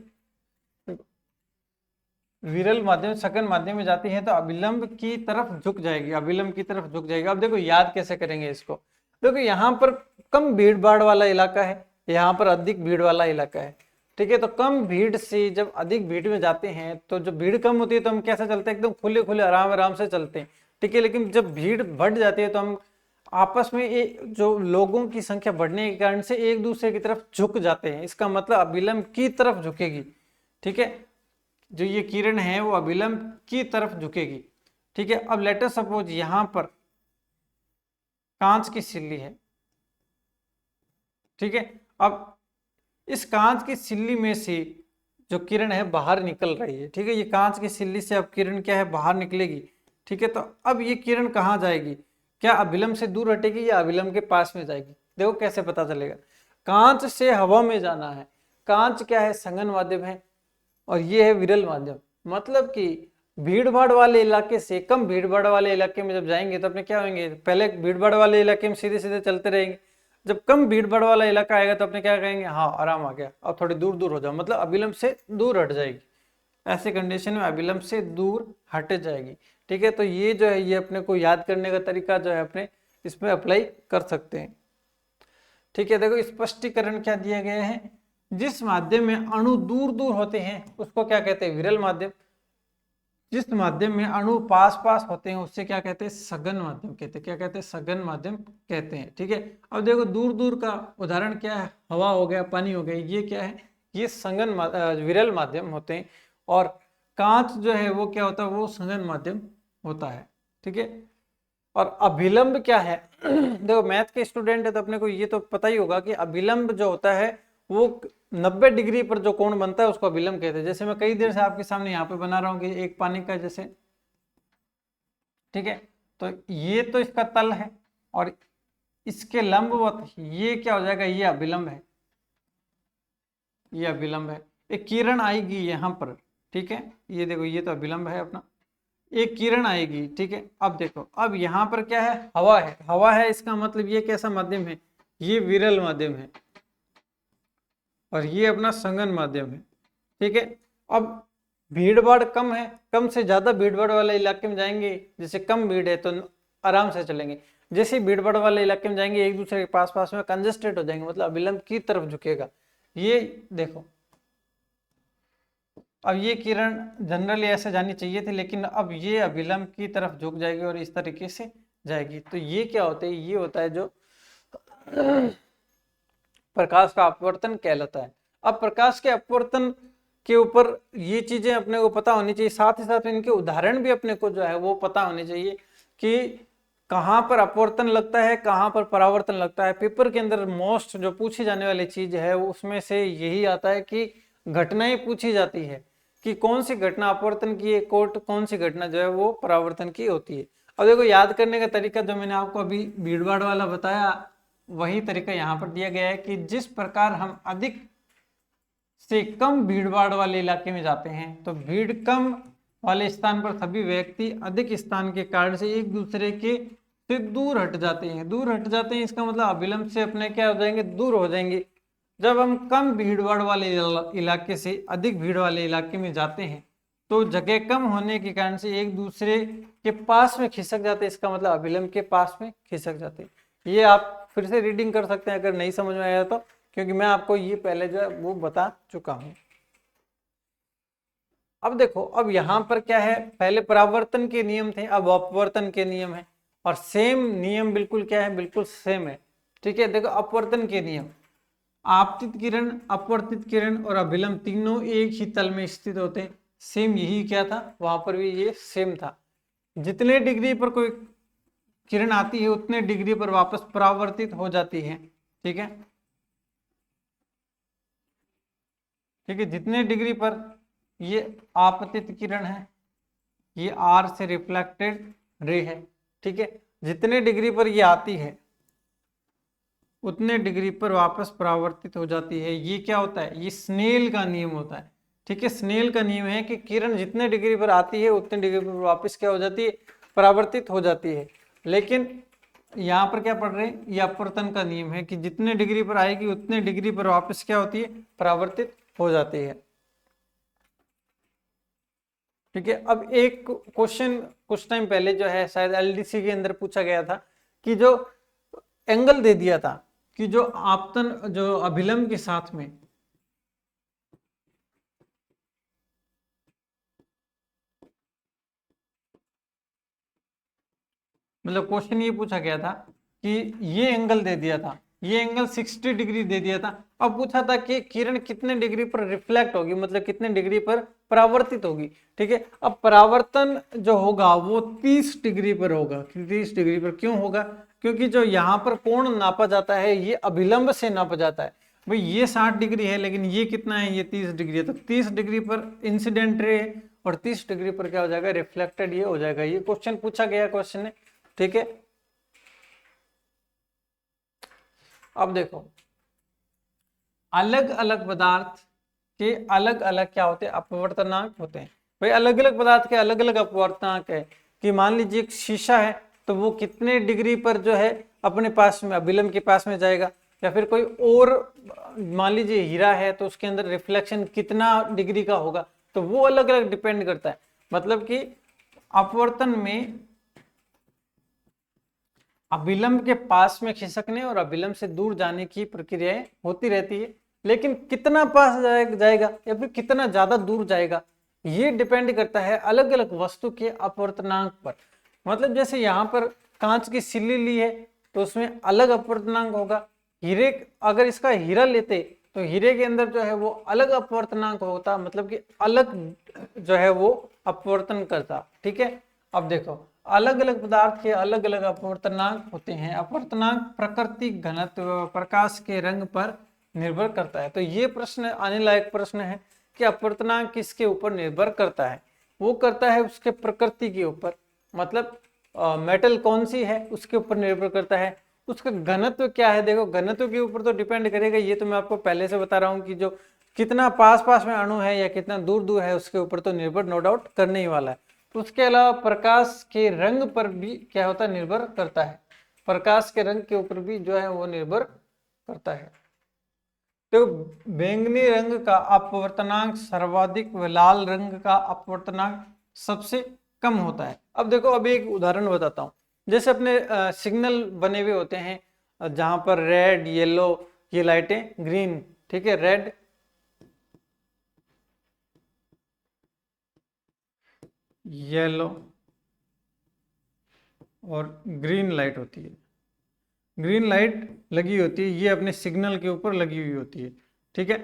विरल माध्यम सकन माध्यम में जाती है तो अभिलंब की तरफ झुक जाएगी, अभिलंब की तरफ झुक जाएगी। अब देखो याद कैसे करेंगे इसको। देखो यहाँ पर कम भीड़ भाड़ वाला इलाका है, यहाँ पर अधिक भीड़ वाला इलाका है। ठीक है, तो कम भीड़ से जब अधिक भीड़ में जाते हैं तो जब भीड़ कम होती है तो हम कैसे चलते हैं, एकदम खुले खुले आराम आराम से चलते हैं। ठीक है, लेकिन जब भीड़ बढ़ जाती है तो हम आपस में जो लोगों की संख्या बढ़ने के कारण से एक दूसरे की तरफ झुक जाते हैं। इसका मतलब अभिलंब की तरफ झुकेगी। ठीक है, जो ये किरण है वो अभिलंब की तरफ झुकेगी। ठीक है, अब लेट अस सपोज यहां पर कांच की सिल्ली है। ठीक है, अब इस कांच की सिल्ली में से जो किरण है बाहर निकल रही है। ठीक है, ये कांच की सिल्ली से अब किरण क्या है, बाहर निकलेगी। ठीक है, तो अब ये किरण कहाँ जाएगी, क्या अभिलंब से दूर हटेगी या अभिलंब के पास में जाएगी। देखो कैसे पता चलेगा, कांच से हवा में जाना है। कांच क्या है, संगन माध्यम है और ये है विरल माध्यम। मतलब कि भीड़ भाड़ वाले इलाके से कम भीड़ भाड़ वाले इलाके में जब जाएंगे तो अपने क्या होंगे, पहले भीड़ भाड़ वाले इलाके में सीधे सीधे चलते रहेंगे। जब कम भीड़ भाड़ वाला इलाका आएगा तो अपने क्या कहेंगे, हाँ आराम आ गया, अब थोड़ी दूर दूर हो जाओ, मतलब अभिलंब से दूर हट जाएगी। ऐसे कंडीशन में अभिलंब से दूर हट जाएगी। ठीक है, तो ये जो है ये अपने को याद करने का तरीका जो है अपने इसमें अप्लाई कर सकते हैं। ठीक है, देखो स्पष्टीकरण क्या दिया गया है, जिस माध्यम में अणु दूर दूर होते हैं उसको क्या कहते हैं, विरल माध्यम। जिस माध्यम में अणु पास पास होते हैं उससे क्या कहते हैं, सघन माध्यम कहते हैं। क्या कहते हैं, सघन माध्यम कहते हैं। ठीक है, अब देखो दूर दूर का उदाहरण क्या है, हवा हो गया, पानी हो गया, ये क्या है, ये संगन विरल माध्यम होते हैं। और कांच जो है वो क्या होता है, वो संगन माध्यम होता है। ठीक है, और अभिलंब क्या है देखो मैथ के स्टूडेंट है तो अपने को ये तो पता ही होगा कि अभिलंब जो होता है वो 90 डिग्री पर जो कोण बनता है उसको अभिलंब कहते हैं। जैसे मैं कई देर से आपके सामने यहाँ पे बना रहा हूँ कि एक पानी का जैसे। ठीक है, तो ये तो इसका तल है और इसके लंबवत ये क्या हो जाएगा, ये अभिलंब है, ये अभिलंब है। एक किरण आएगी यहाँ पर। ठीक है, ये देखो ये तो अभिलंब है अपना, एक किरण आएगी। ठीक है, अब देखो अब यहाँ पर क्या है, हवा है, हवा है, इसका मतलब ये कैसा माध्यम है, ये विरल माध्यम है और ये अपना संगन माध्यम है। ठीक है, अब भीड़ भाड़ कम है, कम से ज्यादा भीड़ भाड़ वाले इलाके में जाएंगे, जैसे कम भीड़ है तो आराम से चलेंगे, जैसे भीड़ भाड़ वाले इलाके में जाएंगे एक दूसरे के पास पास में कंजेस्टेड हो जाएंगे, मतलब अभिलंब की तरफ झुकेगा। ये देखो अब ये किरण जनरली ऐसे जानी चाहिए थी लेकिन अब ये अभिलंब की तरफ झुक जाएगी और इस तरीके से जाएगी। तो ये क्या होता है, ये होता है जो प्रकाश का अपवर्तन कहलाता है। अब प्रकाश के अपवर्तन के ऊपर ये चीजें अपने को पता होनी चाहिए, साथ ही साथ इनके उदाहरण भी अपने को जो है वो पता होने चाहिए कि कहाँ पर अपवर्तन लगता है, कहाँ पर परावर्तन लगता है। पेपर के अंदर मोस्ट जो पूछी जाने वाली चीज है उसमें से यही आता है कि घटनाएं पूछी जाती है कि कौन सी घटना अपवर्तन की है, कौन सी घटना जो है वो परावर्तन की होती है। अब देखो याद करने का तरीका जो मैंने आपको अभी भीड़ भाड़ वाला बताया वही तरीका यहाँ पर दिया गया है कि जिस प्रकार हम अधिक से कम भीड़ भाड़ वाले इलाके में जाते हैं तो भीड़ कम वाले स्थान पर सभी व्यक्ति अधिक स्थान के कारण से एक दूसरे के से दूर हट जाते हैं। दूर हट जाते हैं इसका मतलब अभिलंब से अपने क्या हो जाएंगे, दूर हो जाएंगे। जब हम कम भीड़ भाड़ वाले इलाके से अधिक भीड़ वाले इलाके में जाते हैं तो जगह कम होने के कारण से एक दूसरे के पास में खिसक जाते हैं, इसका मतलब अभिलंब के पास में खिसक जाते हैं। ये आप फिर से रीडिंग कर सकते हैं अगर नहीं समझ में आया तो, क्योंकि मैं आपको ये पहले जो है वो बता चुका हूं। अब देखो अब यहाँ पर क्या है, पहले परावर्तन के नियम थे, अब अपवर्तन के नियम है और सेम नियम बिल्कुल क्या है, बिल्कुल सेम है। ठीक है, देखो अपवर्तन के नियम, आपतित किरण, अपवर्तित किरण और अभिलंब तीनों एक ही तल में स्थित होते हैं। सेम यही क्या था, वहां पर भी ये सेम था। जितने डिग्री पर कोई किरण आती है उतने डिग्री पर वापस परावर्तित हो जाती है। ठीक है, ठीक है, जितने डिग्री पर ये आपतित किरण है, ये आर से रिफ्लेक्टेड रे है। ठीक है, जितने डिग्री पर ये आती है उतने डिग्री पर वापस परावर्तित हो जाती है। ये क्या होता है, ये स्नेल का नियम होता है। ठीक है, स्नेल का नियम है कि किरण जितने डिग्री पर आती है उतने डिग्री पर वापस क्या हो जाती है, परावर्तित हो जाती है। लेकिन यहाँ पर क्या पढ़ रहे हैं, ये अपवर्तन का नियम है कि जितने डिग्री पर आएगी उतने डिग्री पर वापस क्या होती है, परावर्तित हो जाती है। ठीक है, अब एक क्वेश्चन कुछ टाइम पहले जो है शायद एलडीसी के अंदर पूछा गया था कि जो एंगल दे दिया था कि जो आपतन जो अभिलंब के साथ में मतलब क्वेश्चन ये पूछा गया था कि ये एंगल दे दिया था, ये एंगल 60 डिग्री दे दिया था। अब पूछा था कि किरण कितने डिग्री पर रिफ्लेक्ट होगी, मतलब कितने डिग्री पर परावर्तित होगी। ठीक है, अब परावर्तन जो होगा वो 30 डिग्री पर होगा। 30 डिग्री पर क्यों होगा, क्योंकि जो यहाँ पर कोण नापा जाता है ये अभिलंब से नापा जाता है। भाई ये 60 डिग्री है लेकिन ये कितना है, ये 30 डिग्री है, तो 30 डिग्री पर इंसिडेंट रे और 30 डिग्री पर क्या हो जाएगा, रिफ्लेक्टेड ये हो जाएगा। ये क्वेश्चन पूछा गया क्वेश्चन ने। ठीक है, अब देखो अलग अलग पदार्थ के अलग अलग क्या होते हैं, अपवर्तनांक होते हैं। भाई अलग अलग पदार्थ के अलग अलग अपवर्तनांक है कि मान लीजिए एक शीशा है तो वो कितने डिग्री पर जो है अपने पास में अभिलंब के पास में जाएगा, या फिर कोई और मान लीजिए हीरा है तो उसके अंदर रिफ्लेक्शन कितना डिग्री का होगा, तो वो अलग अलग डिपेंड करता है। मतलब कि अपवर्तन में अभिलंब के पास में खिसकने और अभिलंब से दूर जाने की प्रक्रियाएं होती रहती है, लेकिन कितना पास जाएगा या फिर कितना ज्यादा दूर जाएगा ये डिपेंड करता है अलग अलग वस्तु के अपवर्तनांक पर। मतलब जैसे यहाँ पर कांच की सिल्ली ली है तो उसमें अलग अपवर्तनांक होगा। हीरे अगर इसका हीरा लेते तो हीरे के अंदर जो है वो अलग अपवर्तनांक होता, मतलब कि अलग जो है वो अपवर्तन करता। ठीक है, अब देखो अलग अलग पदार्थ के अलग अलग अपवर्तनांक होते हैं। अपवर्तनांक प्रकृति, घनत्व, प्रकाश के रंग पर निर्भर करता है। तो ये प्रश्न आने लायक प्रश्न है कि अपवर्तनांक किसके ऊपर निर्भर करता है, वो करता है उसके प्रकृति के ऊपर, मतलब मेटल कौन सी है उसके ऊपर निर्भर करता है। उसका घनत्व क्या है, देखो घनत्व के ऊपर तो डिपेंड करेगा, ये तो मैं आपको पहले से बता रहा हूँ कि जो कितना पास पास में अणु है या कितना दूर दूर है उसके ऊपर तो निर्भर नो डाउट करने ही वाला है। उसके अलावा प्रकाश के रंग पर भी क्या होता है, निर्भर करता है। प्रकाश के रंग के ऊपर भी जो है वो निर्भर करता है। तो बैंगनी रंग का अपवर्तनांक सर्वाधिक व लाल रंग का अपवर्तनांक सबसे कम होता है। अब देखो अभी एक उदाहरण बताता हूँ। जैसे अपने सिग्नल बने हुए होते हैं जहां पर रेड, येलो, ये लाइटें ग्रीन, ठीक है, रेड, येलो और ग्रीन लाइट होती है। ग्रीन लाइट लगी होती है, ये अपने सिग्नल के ऊपर लगी हुई होती है। ठीक है,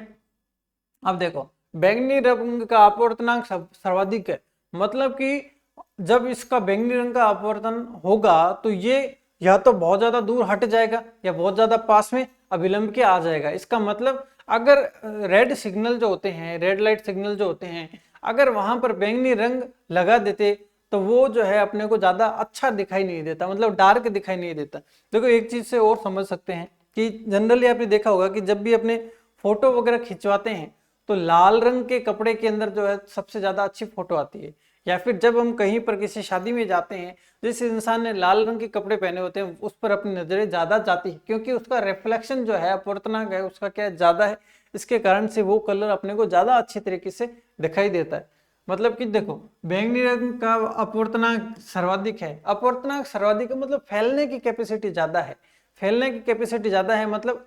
अब देखो बैंगनी रंग का अपवर्तनांक सर्वाधिक है, मतलब कि जब इसका बैंगनी रंग का अपवर्तन होगा तो ये या तो बहुत ज्यादा दूर हट जाएगा या बहुत ज्यादा पास में अभिलंब के आ जाएगा। इसका मतलब अगर रेड सिग्नल जो होते हैं, रेड लाइट सिग्नल जो होते हैं, अगर वहां पर बैंगनी रंग लगा देते तो वो जो है अपने को ज्यादा अच्छा दिखाई नहीं देता, मतलब डार्क दिखाई नहीं देता। देखो एक चीज से और समझ सकते हैं कि जनरली आपने देखा होगा कि जब भी अपने फोटो वगैरह खिंचवाते हैं तो लाल रंग के कपड़े के अंदर जो है सबसे ज्यादा अच्छी फोटो आती है। या फिर जब हम कहीं पर किसी शादी में जाते हैं, जिस इंसान ने लाल रंग के कपड़े पहने होते हैं उस पर अपनी नजरें ज्यादा जाती है, क्योंकि उसका रिफ्लेक्शन जो है अपवर्तनांक है उसका क्या है, ज्यादा है। इसके कारण से वो कलर अपने को ज्यादा अच्छी तरीके से दिखाई देता है। मतलब कि देखो बैंगनी रंग का अपवर्तनांक सर्वाधिक है। अपवर्तनांक सर्वाधिक मतलब फैलने की कैपेसिटी ज्यादा है। फैलने की कैपेसिटी ज्यादा है मतलब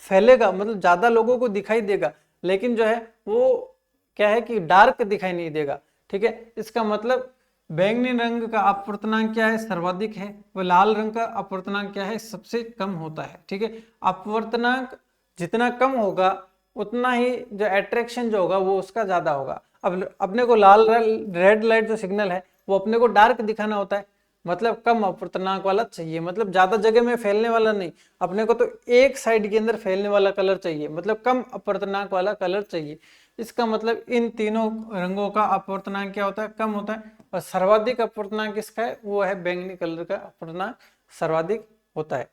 फैलेगा, मतलब ज्यादा लोगों को दिखाई देगा, लेकिन जो है वो क्या है कि डार्क दिखाई नहीं देगा। ठीक है, इसका मतलब बैंगनी रंग का अपवर्तनांक क्या है, सर्वाधिक है, वो लाल रंग का अपवर्तनांक क्या है, सबसे कम होता है। ठीक है, अपवर्तनांक जितना कम होगा उतना ही जो अट्रैक्शन जो होगा वो उसका ज्यादा होगा। अब अपने को लाल रेड लाइट जो सिग्नल है वो अपने को डार्क दिखाना होता है, मतलब कम अपवर्तनांक वाला चाहिए, मतलब ज्यादा जगह में फैलने वाला नहीं, अपने को तो एक साइड के अंदर फैलने वाला कलर चाहिए, मतलब कम अपवर्तनांक वाला कलर चाहिए। इसका मतलब इन तीनों रंगों का अपवर्तनांक क्या होता है, कम होता है। और सर्वाधिक अपवर्तनांक किसका है, वो है बैंगनी कलर का अपवर्तनांक सर्वाधिक होता है।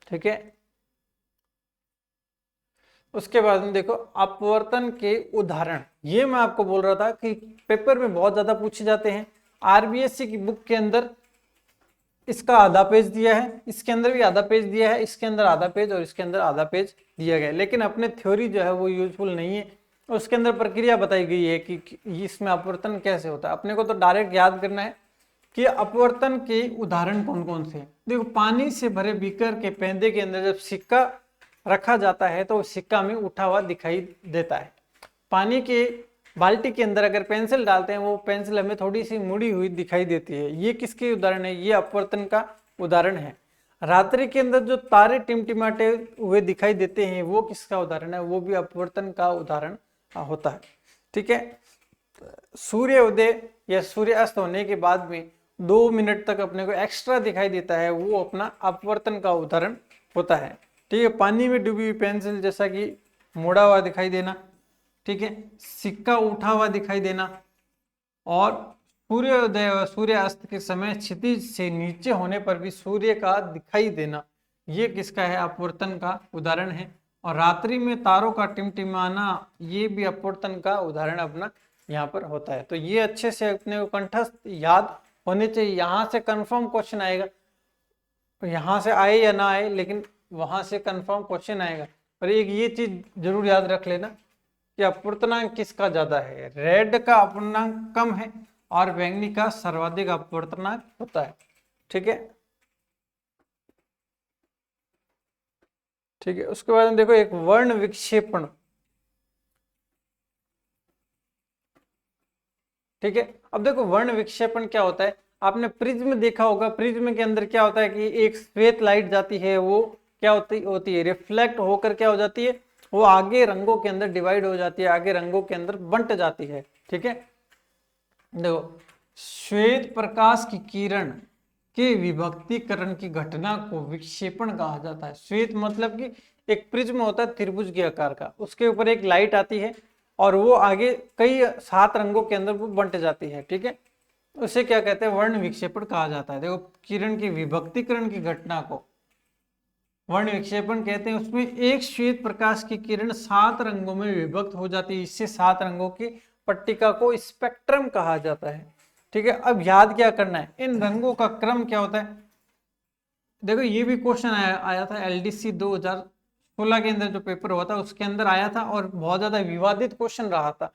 ठीक है, उसके बाद में देखो अपवर्तन के उदाहरण, ये मैं आपको बोल रहा था कि पेपर में बहुत ज्यादा पूछे जाते हैं। आरबीएससी की बुक के अंदर इसका आधा पेज दिया है, इसके अंदर भी आधा पेज दिया है, इसके अंदर आधा पेज और इसके अंदर आधा पेज दिया गया है, लेकिन अपने थ्योरी जो है वो यूजफुल नहीं है। उसके अंदर प्रक्रिया बताई गई है कि इसमें अपवर्तन कैसे होता है। अपने को तो डायरेक्ट याद करना है कि अपवर्तन के उदाहरण कौन कौन से हैं। देखो पानी से भरे बीकर के पेंदे के अंदर जब सिक्का रखा जाता है तो सिक्का में उठा हुआ दिखाई देता है। पानी के बाल्टी के अंदर अगर पेंसिल डालते हैं वो पेंसिल हमें थोड़ी सी मुड़ी हुई दिखाई देती है। ये किसके उदाहरण है? ये अपवर्तन का उदाहरण है। रात्रि के अंदर जो तारे टिमटिमाते हुए दिखाई देते हैं वो किसका उदाहरण है? वो भी अपवर्तन का उदाहरण होता है। ठीक है, सूर्य उदय या सूर्य अस्त होने के बाद में 2 मिनट तक अपने को एक्स्ट्रा दिखाई देता है, वो अपना अपवर्तन का उदाहरण होता है। ठीक है, पानी में डूबी हुई पेंसिल जैसा कि मुड़ा हुआ दिखाई देना, ठीक है, सिक्का उठा हुआ दिखाई देना, और सूर्योदय व सूर्यास्त के समय क्षितिज से नीचे होने पर भी सूर्य का दिखाई देना, ये किसका है? अपवर्तन का उदाहरण है। और रात्रि में तारों का टिमटिमाना, ये भी अपवर्तन का उदाहरण अपना यहाँ पर होता है। तो ये अच्छे से अपने को कंठस्थ याद होने चाहिए। यहाँ से कंफर्म क्वेश्चन आएगा, यहाँ से आए या ना आए, लेकिन वहां से कंफर्म क्वेश्चन आएगा। और एक ये चीज जरूर याद रख लेना कि अपवर्तनांक किसका ज्यादा है? रेड का अपवर्तनांक कम है और बैंगनी का सर्वाधिक अपवर्तनांक होता है। ठीक है, ठीक है। उसके बाद में देखो एक वर्ण विक्षेपण, ठीक है। अब देखो वर्ण विक्षेपण क्या होता है? आपने प्रिज्म देखा होगा, प्रिज्म के अंदर क्या होता है कि एक श्वेत लाइट जाती है, वो क्या होती है रिफ्लेक्ट होकर क्या हो जाती है, वो आगे रंगों के अंदर डिवाइड हो जाती है, आगे रंगों के अंदर बंट जाती है। ठीक है, देखो श्वेत प्रकाश की किरण के विभक्तिकरण की घटना को विक्षेपण कहा जाता है। श्वेत मतलब कि एक प्रिज्म होता है त्रिभुज के आकार का, उसके ऊपर एक लाइट आती है और वो आगे कई 7 रंगों के अंदर वो बंट जाती है। ठीक है, उसे क्या कहते हैं? वर्ण विक्षेपण कहा जाता है। देखो किरण की विभक्तिकरण की घटना को वर्ण विक्षेपण कहते हैं। उसमें एक श्वेत प्रकाश की किरण 7 रंगों में विभक्त हो जाती है, इससे 7 रंगों की पट्टिका को स्पेक्ट्रम कहा जाता है। ठीक है, अब याद क्या करना है? इन रंगों का क्रम क्या होता है? देखो ये भी क्वेश्चन आया था एलडीसी 2016 के अंदर जो पेपर हुआ था उसके अंदर आया था, और बहुत ज्यादा विवादित क्वेश्चन रहा था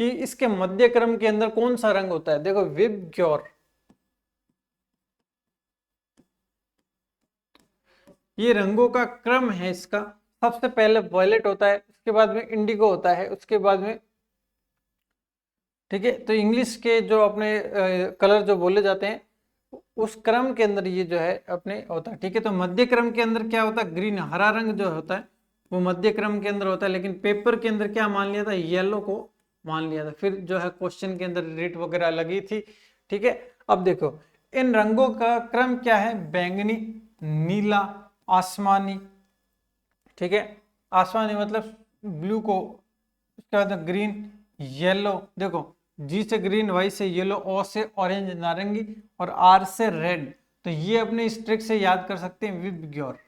कि इसके मध्य क्रम के अंदर कौन सा रंग होता है। देखो विबग्योर, ये रंगों का क्रम है इसका। सबसे पहले वॉयलेट होता है, उसके बाद में इंडिगो होता है, उसके बाद में, ठीक है, तो इंग्लिश के जो अपने कलर जो बोले जाते हैं उस क्रम के अंदर ये जो है अपने होता है। ठीक है, तो मध्य क्रम के अंदर क्या होता है? ग्रीन, हरा रंग जो होता है वो मध्य क्रम के अंदर होता है, लेकिन पेपर के अंदर क्या मान लिया था? येलो को मान लिया था। फिर जो है क्वेश्चन के अंदर रेट वगैरह लगी थी। ठीक है, अब देखो इन रंगों का क्रम क्या है? बैंगनी, नीला, आसमानी, ठीक है, आसमानी मतलब ब्लू को, उसके बाद ग्रीन, येलो, देखो जी से ग्रीन, वाई से येलो, ओ से ऑरेंज नारंगी, और आर से रेड। तो ये अपने इस ट्रिक से याद कर सकते हैं विबग्योर।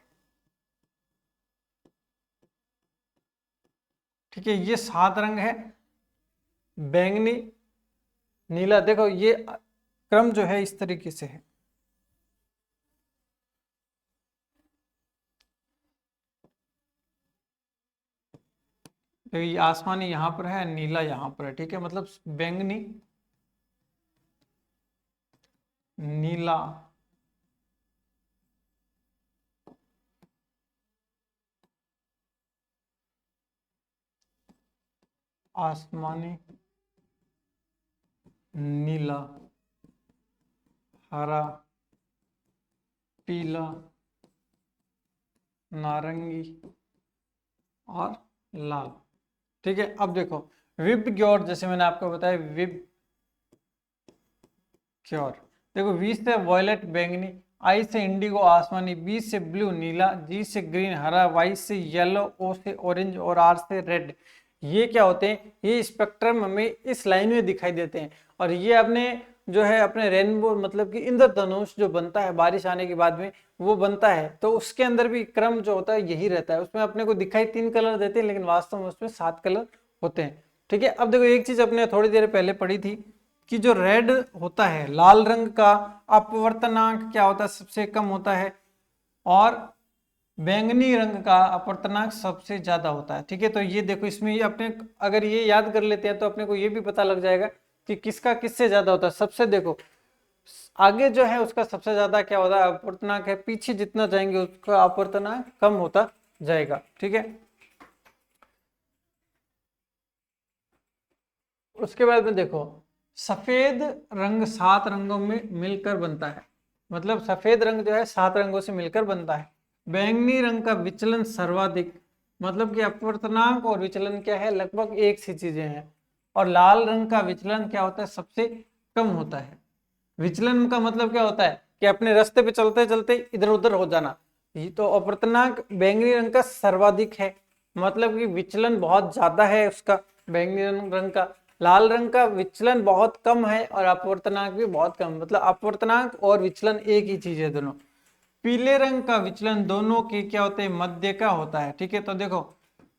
ठीक है, ये 7 रंग है, बैंगनी, नीला, देखो ये क्रम जो है इस तरीके से है। तो ये आसमानी यहाँ पर है, नीला यहाँ पर है। ठीक है, मतलब बैंगनी, नीला, आसमानी, नीला, हरा, पीला, नारंगी और लाल। ठीक है, अब देखो विबग्योर, जैसे मैंने आपको बताया विबग्योर, देखो वी से वॉयलेट बैंगनी, आई से इंडिगो आसमानी, बी से ब्लू नीला, जी से ग्रीन हरा, वाई से येलो, ओ से ऑरेंज और आर से रेड। ये क्या होते हैं? ये स्पेक्ट्रम हमें इस लाइन में दिखाई देते हैं, और ये अपने जो है अपने रेनबो मतलब कि इंद्रधनुष जो बनता है बारिश आने के बाद में वो बनता है, तो उसके अंदर भी क्रम जो होता है यही रहता है। उसमें अपने को दिखाई 3 कलर देते हैं लेकिन वास्तव में उसमें 7 कलर होते हैं। ठीक है, अब देखो एक चीज अपने थोड़ी देर पहले पढ़ी थी कि जो रेड होता है लाल रंग का अपवर्तनांक क्या होता है, सबसे कम होता है, और बैंगनी रंग का अपवर्तनांक सबसे ज्यादा होता है। ठीक है, तो ये देखो इसमें ये अपने अगर ये याद कर लेते हैं तो अपने को ये भी पता लग जाएगा कि किसका किससे ज्यादा होता है। सबसे देखो आगे जो है उसका सबसे ज्यादा क्या होता है अपवर्तनांक है, पीछे जितना जाएंगे उसका अपवर्तनांक कम होता जाएगा। ठीक है, उसके बाद में देखो सफेद रंग 7 रंगों में मिलकर बनता है, मतलब सफेद रंग जो है 7 रंगों से मिलकर बनता है। बैंगनी रंग का विचलन सर्वाधिक, मतलब कि अपवर्तनांक और विचलन क्या है लगभग एक सी चीजें हैं। और लाल रंग का विचलन क्या होता है सबसे कम होता है। विचलन का मतलब क्या होता है कि अपने रास्ते पे चलते चलते इधर उधर हो जाना। ये तो अपवर्तनांक बैंगनी रंग का सर्वाधिक है, मतलब कि विचलन बहुत ज्यादा है उसका बैंगनी रंग का। लाल रंग का विचलन बहुत कम है और अपवर्तनांक भी बहुत कम, मतलब अपवर्तनांक और विचलन एक ही चीज है दोनों। पीले रंग का विचलन दोनों के क्या होते हैं मध्य का होता है। ठीक है, तो देखो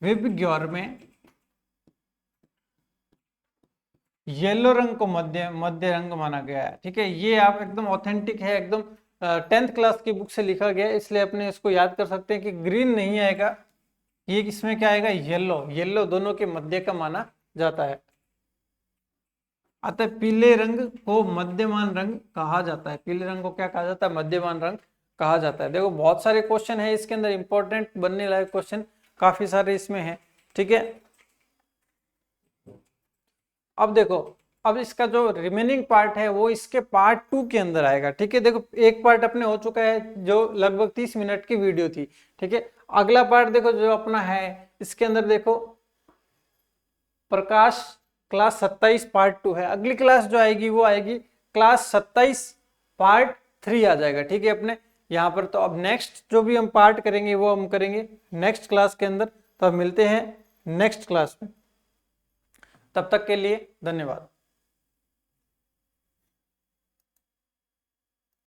विबग्योर में येलो रंग को मध्य मध्य रंग माना गया है। ठीक है, ये आप एकदम ऑथेंटिक है, एकदम 10th क्लास की बुक से लिखा गया है, इसलिए अपने इसको याद कर सकते हैं कि ग्रीन नहीं आएगा, ये इसमें क्या आएगा येलो, येलो दोनों के मध्य का माना जाता है। अतः पीले रंग को मध्यमान रंग कहा जाता है। पीले रंग को क्या कहा जाता है मध्यमान रंग कहा जाता है। देखो बहुत सारे क्वेश्चन है इसके अंदर, इंपॉर्टेंट बनने लायक क्वेश्चन काफी सारे इसमें है। ठीक है, अब देखो अब इसका जो रिमेनिंग पार्ट है वो इसके पार्ट 2 के अंदर आएगा। ठीक है, देखो एक पार्ट अपने हो चुका है जो लगभग 30 मिनट की वीडियो थी। ठीक है, अगला पार्ट देखो जो अपना है इसके अंदर देखो प्रकाश क्लास 27 पार्ट 2 है। अगली क्लास जो आएगी वो आएगी क्लास 27 पार्ट 3 आ जाएगा। ठीक है, अपने यहाँ पर तो अब नेक्स्ट जो भी हम पार्ट करेंगे वो हम करेंगे नेक्स्ट क्लास के अंदर। तो अब मिलते हैं नेक्स्ट क्लास में, तब तक के लिए धन्यवाद।